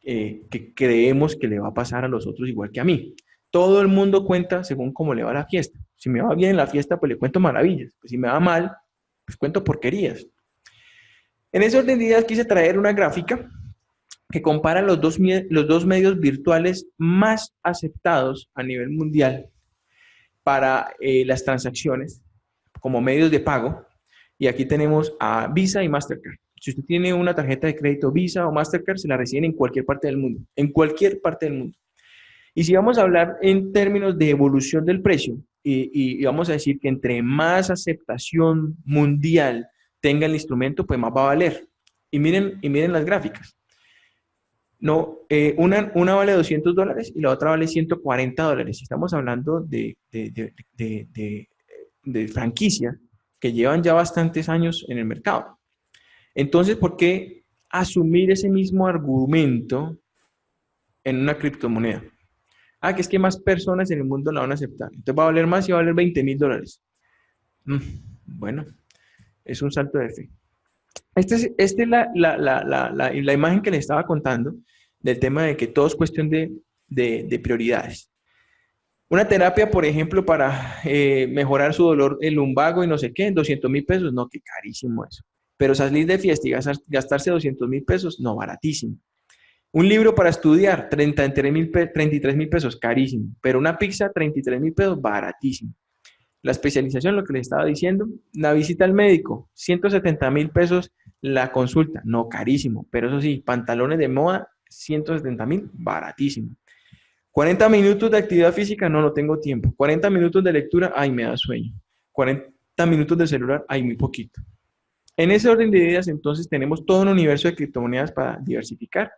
que creemos que le va a pasar a los otros igual que a mí. Todo el mundo cuenta según cómo le va la fiesta. Si me va bien en la fiesta, pues le cuento maravillas. Pues si me va mal, pues cuento porquerías. En ese orden de ideas quise traer una gráfica que compara los dos medios virtuales más aceptados a nivel mundial para las transacciones como medios de pago. Y aquí tenemos a Visa y Mastercard. Si usted tiene una tarjeta de crédito Visa o Mastercard, se la reciben en cualquier parte del mundo. En cualquier parte del mundo. Y si vamos a hablar en términos de evolución del precio, y vamos a decir que entre más aceptación mundial tenga el instrumento, pues más va a valer. Y miren las gráficas. No, una vale $200 y la otra vale $140. Estamos hablando de franquicias que llevan ya bastantes años en el mercado. Entonces, ¿por qué asumir ese mismo argumento en una criptomoneda? Ah, que es que más personas en el mundo la van a aceptar. Entonces va a valer más y va a valer $20,000. Bueno, es un salto de fe. Esta es la imagen que les estaba contando del tema de que todo es cuestión de prioridades. Una terapia, por ejemplo, para mejorar su dolor el lumbago y no sé qué, $200,000. No, qué carísimo eso. Pero salir de fiesta y gastarse $200,000, no, baratísimo. Un libro para estudiar, $33,000, carísimo. Pero una pizza, $33,000, baratísimo. La especialización, lo que les estaba diciendo, la visita al médico, $170,000 la consulta, no, carísimo. Pero eso sí, pantalones de moda, $170,000, baratísimo. 40 minutos de actividad física, no tengo tiempo. 40 minutos de lectura, ay, me da sueño. 40 minutos de celular, ay, muy poquito. En ese orden de ideas, entonces, tenemos todo un universo de criptomonedas para diversificar.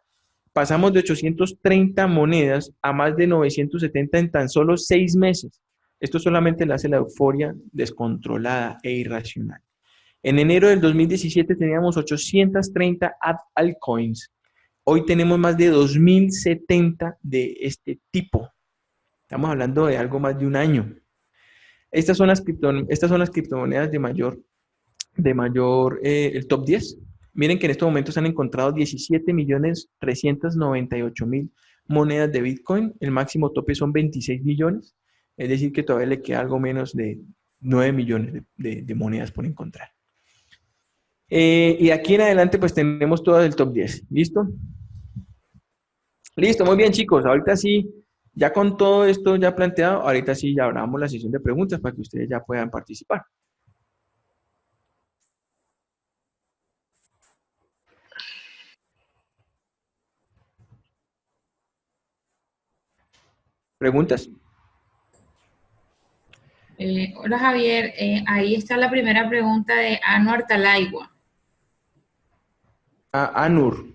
Pasamos de 830 monedas a más de 970 en tan solo 6 meses. Esto solamente le hace la euforia descontrolada e irracional. En enero del 2017 teníamos 830 altcoins. Hoy tenemos más de 2070 de este tipo. Estamos hablando de algo más de un año. Estas son las criptomonedas de mayor, el top 10. Miren que en estos momentos han encontrado 17.398.000 monedas de Bitcoin. El máximo tope son 26 millones. Es decir, que todavía le queda algo menos de 9 millones de monedas por encontrar. Y aquí en adelante pues tenemos todo el top 10. ¿Listo? Listo, muy bien chicos. Ahorita sí, ya con todo esto ya planteado, ahorita sí ya abramos la sesión de preguntas para que ustedes ya puedan participar. ¿Preguntas? Hola Javier, ahí está la primera pregunta de Anuar Talaigua. Anur,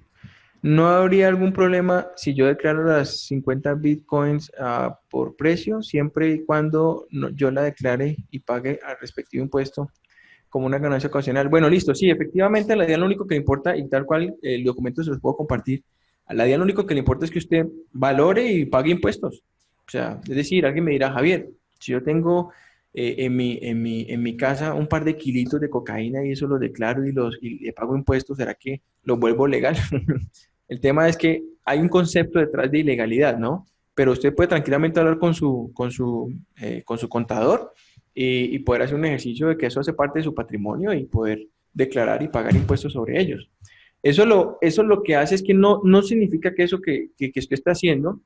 ¿no habría algún problema si yo declaro las 50 bitcoins por precio, siempre y cuando yo la declare y pague al respectivo impuesto como una ganancia ocasional? Bueno, listo, sí, efectivamente a la DIAN lo único que le importa, y tal cual el documento se los puedo compartir, a la DIAN lo único que le importa es que usted valore y pague impuestos. O sea, es decir, alguien me dirá, Javier, si yo tengo en mi casa un par de kilitos de cocaína y eso los declaro y le pago impuestos, ¿será que los vuelvo legal? El tema es que hay un concepto detrás de ilegalidad, ¿no? Pero usted puede tranquilamente hablar con su contador y poder hacer un ejercicio de que eso hace parte de su patrimonio y poder declarar y pagar impuestos sobre ellos. Eso lo que hace es que no significa que eso que usted está haciendo,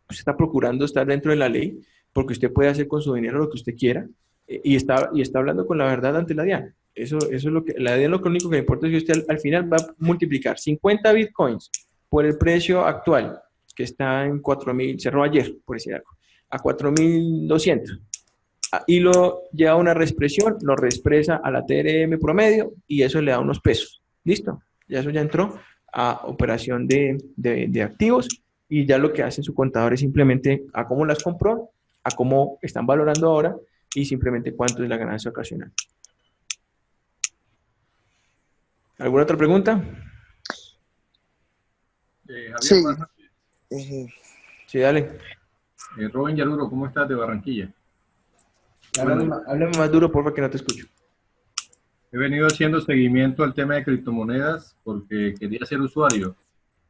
usted está procurando estar dentro de la ley, porque usted puede hacer con su dinero lo que usted quiera, y está hablando con la verdad ante la DIAN. Eso es lo que, la DIAN lo único que le importa es que usted al final va a multiplicar 50 bitcoins por el precio actual, que está en 4.000, cerró ayer, por decir algo, a 4.200. Y lo lleva a una reexpresión, lo reexpresa a la TRM promedio y eso le da unos pesos. ¿Listo? Ya eso ya entró a operación de activos y ya lo que hace su contador es simplemente a cómo las compró, a cómo están valorando ahora y simplemente cuánto es la ganancia ocasional. ¿Alguna otra pregunta? Javier, Sí. buenas noches. Sí, dale. Rubén Yaruro, ¿cómo estás de Barranquilla? Háblame más duro, porfa, que no te escucho. He venido haciendo seguimiento al tema de criptomonedas porque quería ser usuario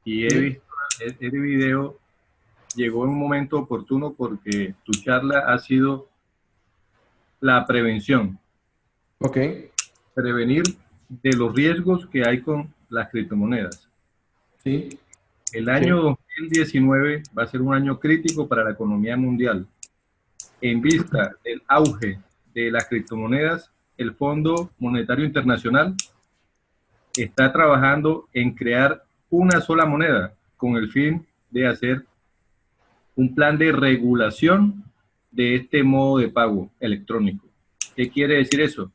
y he visto este video, llegó en un momento oportuno porque tu charla ha sido la prevención. Ok. Prevenir de los riesgos que hay con las criptomonedas. Sí. El año 2019 va a ser un año crítico para la economía mundial. En vista del auge de las criptomonedas, el Fondo Monetario Internacional está trabajando en crear una sola moneda con el fin de hacer un plan de regulación de este modo de pago electrónico. ¿Qué quiere decir eso?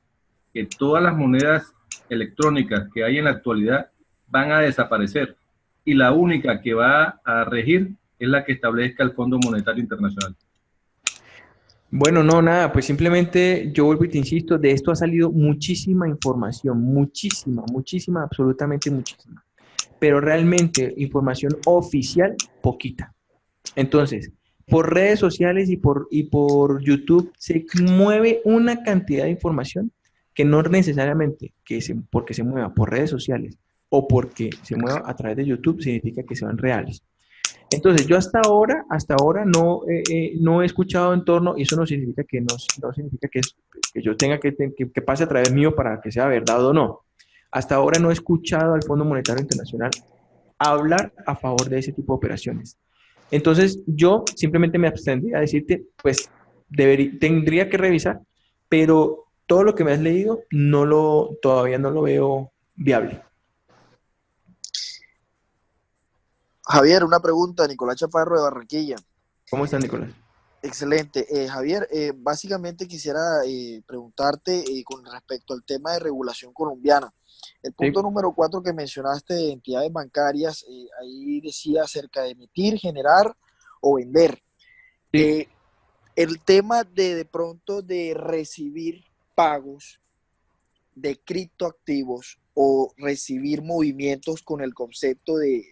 Que todas las monedas electrónicas que hay en la actualidad van a desaparecer y la única que va a regir es la que establezca el Fondo Monetario Internacional. Bueno, no, nada, pues simplemente yo vuelvo y te insisto, de esto ha salido muchísima información, muchísima, absolutamente muchísima, pero realmente información oficial, poquita. Entonces, por redes sociales y por YouTube se mueve una cantidad de información que no necesariamente porque se mueva por redes sociales o porque se mueva a través de YouTube significa que sean reales. Entonces, yo hasta ahora no he escuchado en torno, y eso no significa no significa que yo tenga que pase a través mío para que sea verdad o no. Hasta ahora no he escuchado al Fondo Monetario Internacional hablar a favor de ese tipo de operaciones. Entonces, yo simplemente me abstendría a decirte, pues, tendría que revisar, pero todo lo que me has leído todavía no lo veo viable. Javier, una pregunta, Nicolás Chaparro de Barranquilla. ¿Cómo estás, Nicolás? Excelente. Javier, básicamente quisiera preguntarte con respecto al tema de regulación colombiana. El punto número 4 que mencionaste de entidades bancarias, ahí decía acerca de emitir, generar o vender. Sí. El tema de pronto de recibir pagos de criptoactivos o recibir movimientos con el concepto de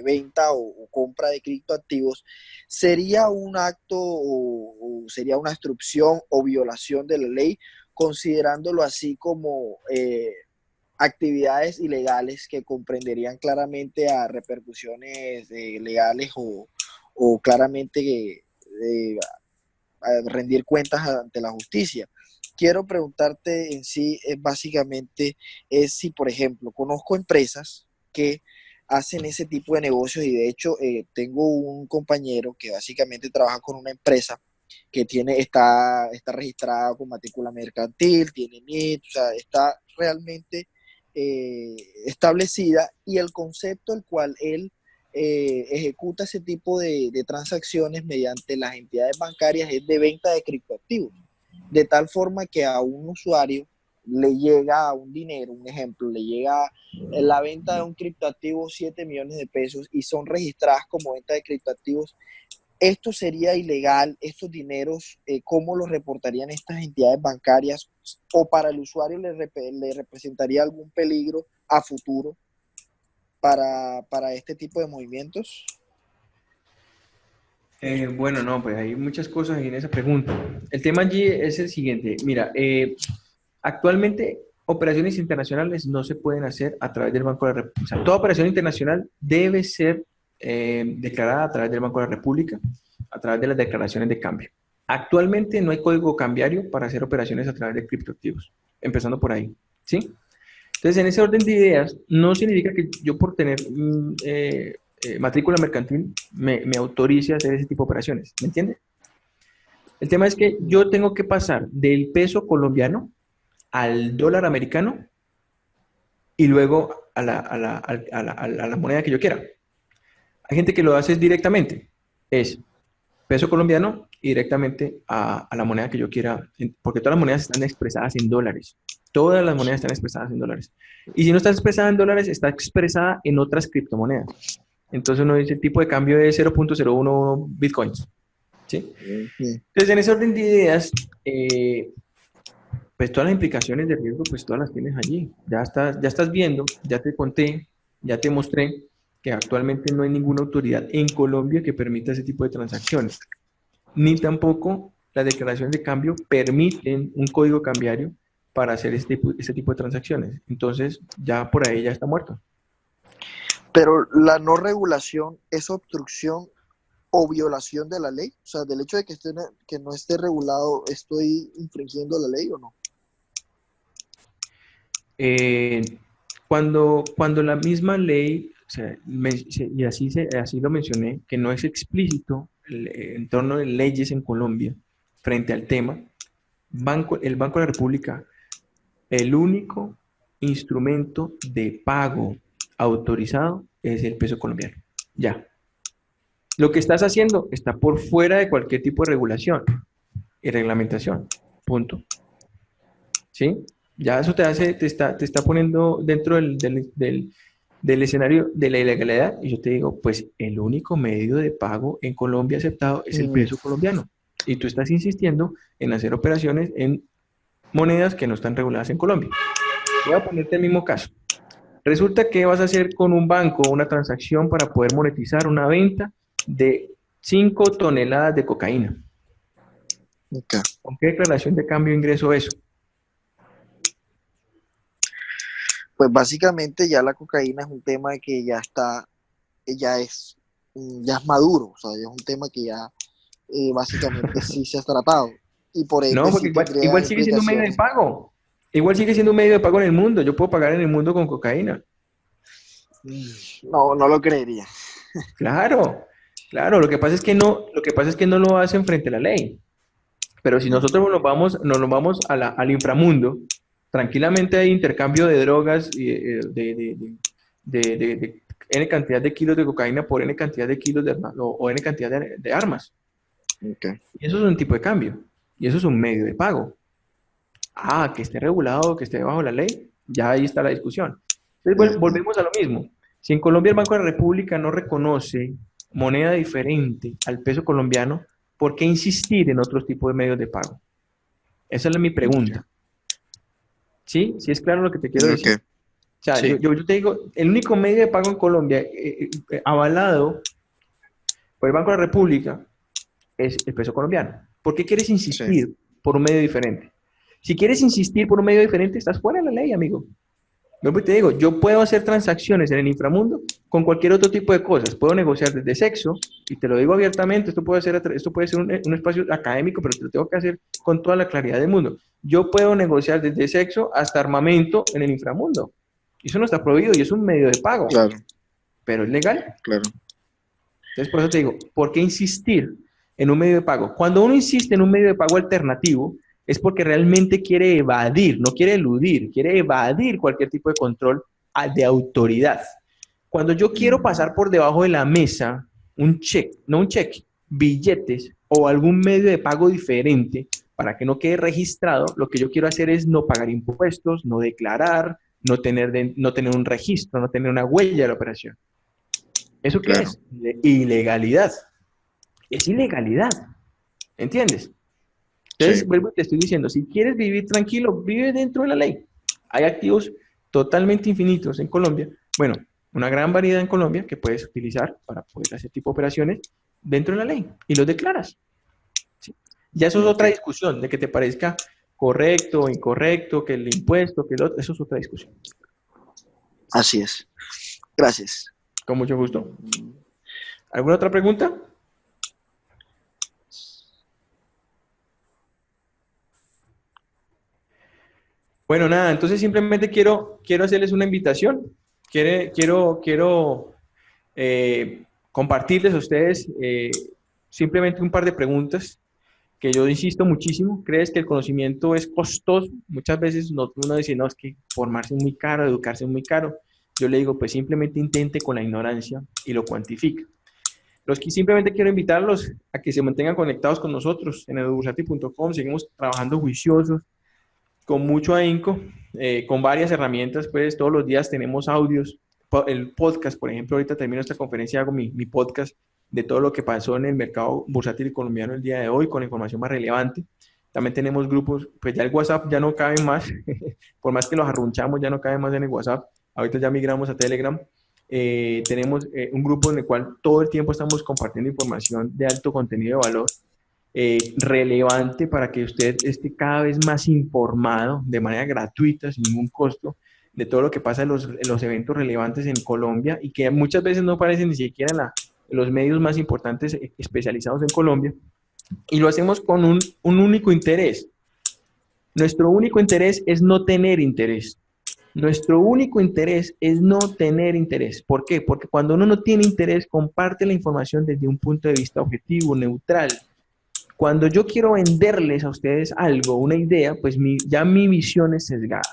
venta o compra de criptoactivos, ¿sería un acto o sería una obstrucción o violación de la ley, considerándolo así como actividades ilegales que comprenderían claramente a repercusiones legales o claramente a rendir cuentas ante la justicia? Quiero preguntarte en sí, básicamente, es si, por ejemplo, conozco empresas que hacen ese tipo de negocios y de hecho tengo un compañero que básicamente trabaja con una empresa que está registrada con matrícula mercantil, tiene NIT, o sea, está realmente establecida y el concepto el cual él ejecuta ese tipo de transacciones mediante las entidades bancarias es de venta de criptoactivos, de tal forma que a un usuario le llega un dinero, un ejemplo, le llega en la venta de un criptoactivo 7 millones de pesos y son registradas como venta de criptoactivos. ¿Esto sería ilegal? ¿Estos dineros, cómo los reportarían estas entidades bancarias? ¿O para el usuario le representaría algún peligro a futuro para este tipo de movimientos? Bueno, no, pues hay muchas cosas en esa pregunta. El tema allí es el siguiente. Mira, actualmente operaciones internacionales no se pueden hacer a través del Banco de la República. O sea, toda operación internacional debe ser declarada a través del Banco de la República, a través de las declaraciones de cambio. Actualmente no hay código cambiario para hacer operaciones a través de criptoactivos, empezando por ahí, ¿sí? Entonces, en ese orden de ideas, no significa que yo por tener matrícula mercantil me autorice a hacer ese tipo de operaciones, ¿me entiende? El tema es que yo tengo que pasar del peso colombiano al dólar americano y luego a la moneda que yo quiera. Hay gente que lo hace directamente, es peso colombiano y directamente a la moneda que yo quiera, porque todas las monedas están expresadas en dólares. Todas las monedas están expresadas en dólares. Y si no está expresada en dólares, está expresada en otras criptomonedas. Entonces uno dice el tipo de cambio de 0.011 bitcoins. ¿Sí? Entonces, en ese orden de ideas, pues todas las implicaciones de riesgo, pues todas las tienes allí. Ya estás viendo, ya te conté, ya te mostré que actualmente no hay ninguna autoridad en Colombia que permita ese tipo de transacciones, ni tampoco las declaraciones de cambio permiten un código cambiario para hacer este tipo de transacciones. Entonces, ya por ahí ya está muerto. Pero la no regulación es obstrucción o violación de la ley. O sea, del hecho de que no esté regulado, ¿estoy infringiendo la ley o no? Cuando la misma ley, o sea, y así lo mencioné, que no es explícito en torno de leyes en Colombia frente al tema, el Banco de la República, el único instrumento de pago autorizado es el peso colombiano. Ya. Lo que estás haciendo está por fuera de cualquier tipo de regulación y reglamentación. Punto. ¿Sí? Ya eso te está poniendo dentro del escenario de la ilegalidad. Y yo te digo, pues el único medio de pago en Colombia aceptado es el peso colombiano. Y tú estás insistiendo en hacer operaciones en monedas que no están reguladas en Colombia. Voy a ponerte el mismo caso. Resulta que vas a hacer con un banco una transacción para poder monetizar una venta de 5 toneladas de cocaína. Okay. ¿Con qué declaración de cambio ingreso eso? Pues básicamente ya la cocaína es un tema que ya es maduro, o sea, ya es un tema que ya básicamente sí se ha tratado y por No, ende porque sí tendría igual sigue siendo un medio de implicaciones. pago. Igual sigue siendo un medio de pago en el mundo. Yo puedo pagar en el mundo con cocaína. No, no lo creería. Claro, claro. Lo que pasa es que no lo hacen frente a la ley. Pero si nosotros nos vamos al inframundo, tranquilamente hay intercambio de drogas y de N cantidad de kilos de cocaína por N cantidad de kilos o N cantidad de armas. Okay. Y eso es un tipo de cambio. Y eso es un medio de pago. Que esté regulado, que esté bajo la ley, ya ahí está la discusión. Entonces, volvemos a lo mismo. Si en Colombia el Banco de la República no reconoce moneda diferente al peso colombiano, ¿por qué insistir en otros tipos de medios de pago? Esa es mi pregunta. ¿Sí? ¿Sí es claro lo que te quiero decir? Okay. O sea, Sí. yo te digo, el único medio de pago en Colombia avalado por el Banco de la República es el peso colombiano. ¿Por qué quieres insistir por un medio diferente? Si quieres insistir por un medio diferente, estás fuera de la ley, amigo. Yo te digo, yo puedo hacer transacciones en el inframundo con cualquier otro tipo de cosas. Puedo negociar desde sexo, y te lo digo abiertamente, esto puede ser un espacio académico, pero te lo tengo que hacer con toda la claridad del mundo. Yo puedo negociar desde sexo hasta armamento en el inframundo. Eso no está prohibido y es un medio de pago. Claro. Pero es legal. Claro. Entonces, por eso te digo, ¿por qué insistir en un medio de pago? Cuando uno insiste en un medio de pago alternativo, es porque realmente quiere evadir, no quiere eludir, quiere evadir cualquier tipo de control de autoridad. Cuando yo quiero pasar por debajo de la mesa un cheque, no un cheque, billetes o algún medio de pago diferente para que no quede registrado, lo que yo quiero hacer es no pagar impuestos, no declarar, no tener un registro, no tener una huella de la operación. ¿Eso qué es? Ilegalidad. Es ilegalidad. ¿Entiendes? Entonces, vuelvo y te estoy diciendo, si quieres vivir tranquilo, vive dentro de la ley. Hay activos totalmente infinitos en Colombia. Bueno, una gran variedad en Colombia que puedes utilizar para poder hacer tipo de operaciones dentro de la ley y los declaras. ¿Sí? Ya eso es otra discusión, de que te parezca correcto o incorrecto, que el impuesto, que el otro, eso es otra discusión. Así es. Gracias. Con mucho gusto. ¿Alguna otra pregunta? Bueno, nada, entonces simplemente quiero hacerles una invitación. Quiero compartirles a ustedes simplemente un par de preguntas que yo insisto muchísimo. ¿Crees que el conocimiento es costoso? Muchas veces uno dice, no, es que formarse es muy caro, educarse es muy caro. Yo le digo, pues simplemente intente con la ignorancia y lo cuantifica. Los que simplemente quiero invitarlos a que se mantengan conectados con nosotros en edubursati.com. Seguimos trabajando juiciosos, con mucho ahínco, con varias herramientas. Pues todos los días tenemos audios, el podcast, por ejemplo. Ahorita termino esta conferencia, hago mi podcast de todo lo que pasó en el mercado bursátil colombiano el día de hoy, con la información más relevante. También tenemos grupos, pues ya el WhatsApp ya no cabe más, por más que los arrunchamos, ya no cabe más en el WhatsApp. Ahorita ya migramos a Telegram. Tenemos un grupo en el cual todo el tiempo estamos compartiendo información de alto contenido de valor, relevante, para que usted esté cada vez más informado de manera gratuita, sin ningún costo, de todo lo que pasa en los eventos relevantes en Colombia, y que muchas veces no aparecen ni siquiera en los medios más importantes especializados en Colombia. Y lo hacemos con un único interés. Nuestro único interés es no tener interés. Nuestro único interés es no tener interés. ¿Por qué? Porque cuando uno no tiene interés, comparte la información desde un punto de vista objetivo, neutral. Cuando yo quiero venderles a ustedes algo, una idea, pues ya mi visión es sesgada,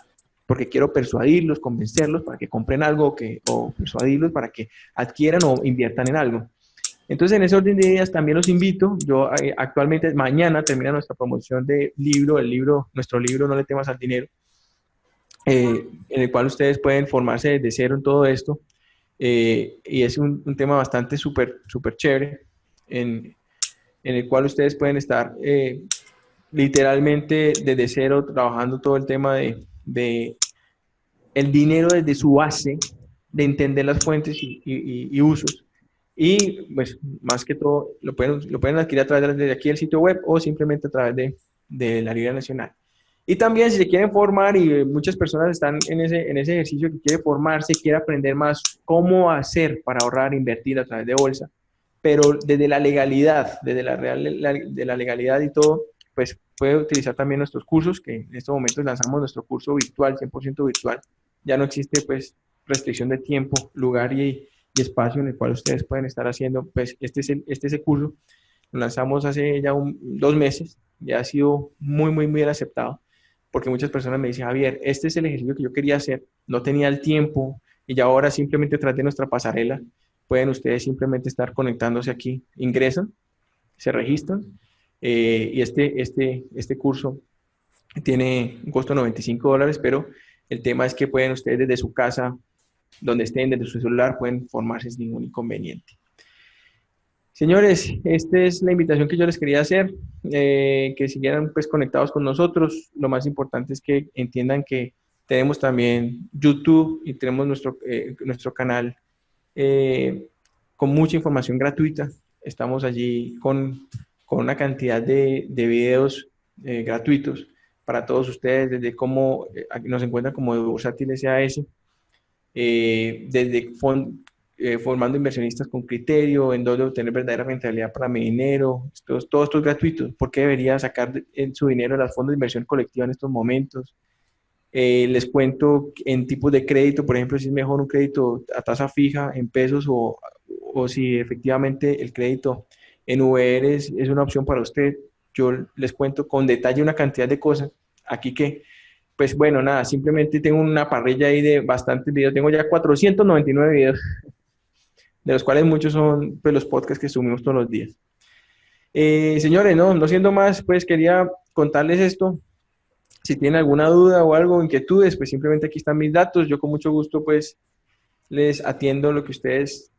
porque quiero persuadirlos, convencerlos para que compren algo, o persuadirlos para que adquieran o inviertan en algo. Entonces, en ese orden de ideas también los invito. Yo actualmente, mañana termina nuestra promoción de libro, nuestro libro No le temas al dinero, en el cual ustedes pueden formarse desde cero en todo esto. Y es un tema bastante súper chévere, en el cual ustedes pueden estar literalmente desde cero trabajando todo el tema de el dinero desde su base, de entender las fuentes y usos. Y pues más que todo lo pueden adquirir a través de aquí del sitio web, o simplemente a través de la Liga Nacional. Y también, si se quieren formar, y muchas personas están en ese ejercicio, que quiere formarse, quiere aprender más cómo hacer para ahorrar, invertir a través de bolsa, pero desde la legalidad, de la legalidad y todo, pues puede utilizar también nuestros cursos, que en estos momentos lanzamos nuestro curso virtual, 100% virtual. Ya no existe pues restricción de tiempo, lugar y espacio en el cual ustedes pueden estar haciendo pues este curso. Lo lanzamos hace ya 2 meses, ya ha sido muy bien aceptado, porque muchas personas me dicen, Javier, este es el ejercicio que yo quería hacer, no tenía el tiempo, y ya ahora simplemente a través de nuestra pasarela pueden ustedes simplemente estar conectándose aquí, ingresan, se registran, y este curso tiene un costo de $95, pero el tema es que pueden ustedes desde su casa, donde estén, desde su celular, pueden formarse sin ningún inconveniente. Señores, esta es la invitación que yo les quería hacer, que siguieran pues conectados con nosotros. Lo más importante es que entiendan que tenemos también YouTube, y tenemos nuestro canal con mucha información gratuita. Estamos allí con una cantidad de videos gratuitos para todos ustedes, desde cómo nos encuentran como Bursátil SAS, desde formando inversionistas con criterio, en dónde obtener verdadera rentabilidad para mi dinero. Todo esto es gratuito. ¿Por qué debería sacar su dinero de los fondos de inversión colectiva en estos momentos? Les cuento en tipos de crédito, por ejemplo, si es mejor un crédito a tasa fija en pesos, o si efectivamente el crédito en VR es una opción para usted. Yo les cuento con detalle una cantidad de cosas aquí que, pues bueno, nada, simplemente tengo una parrilla ahí de bastantes videos. Tengo ya 499 videos, de los cuales muchos son pues los podcasts que subimos todos los días. Señores, no siendo más, pues quería contarles esto. Si tienen alguna duda o algo, inquietudes, pues simplemente aquí están mis datos. Yo con mucho gusto pues les atiendo lo que ustedes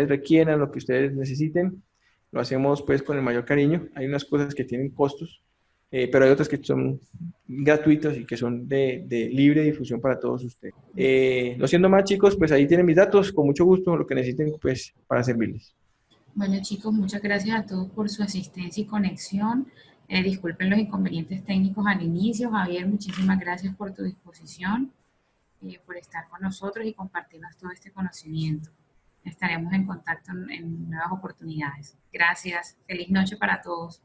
requieran, lo que ustedes necesiten. Lo hacemos pues con el mayor cariño. Hay unas cosas que tienen costos, pero hay otras que son gratuitas y que son de libre difusión para todos ustedes. No siendo más, chicos, pues ahí tienen mis datos. Con mucho gusto, lo que necesiten pues para servirles. Bueno, chicos, muchas gracias a todos por su asistencia y conexión. Disculpen los inconvenientes técnicos al inicio. Javier, muchísimas gracias por tu disposición, por estar con nosotros y compartirnos todo este conocimiento. Estaremos en contacto en nuevas oportunidades. Gracias. Feliz noche para todos.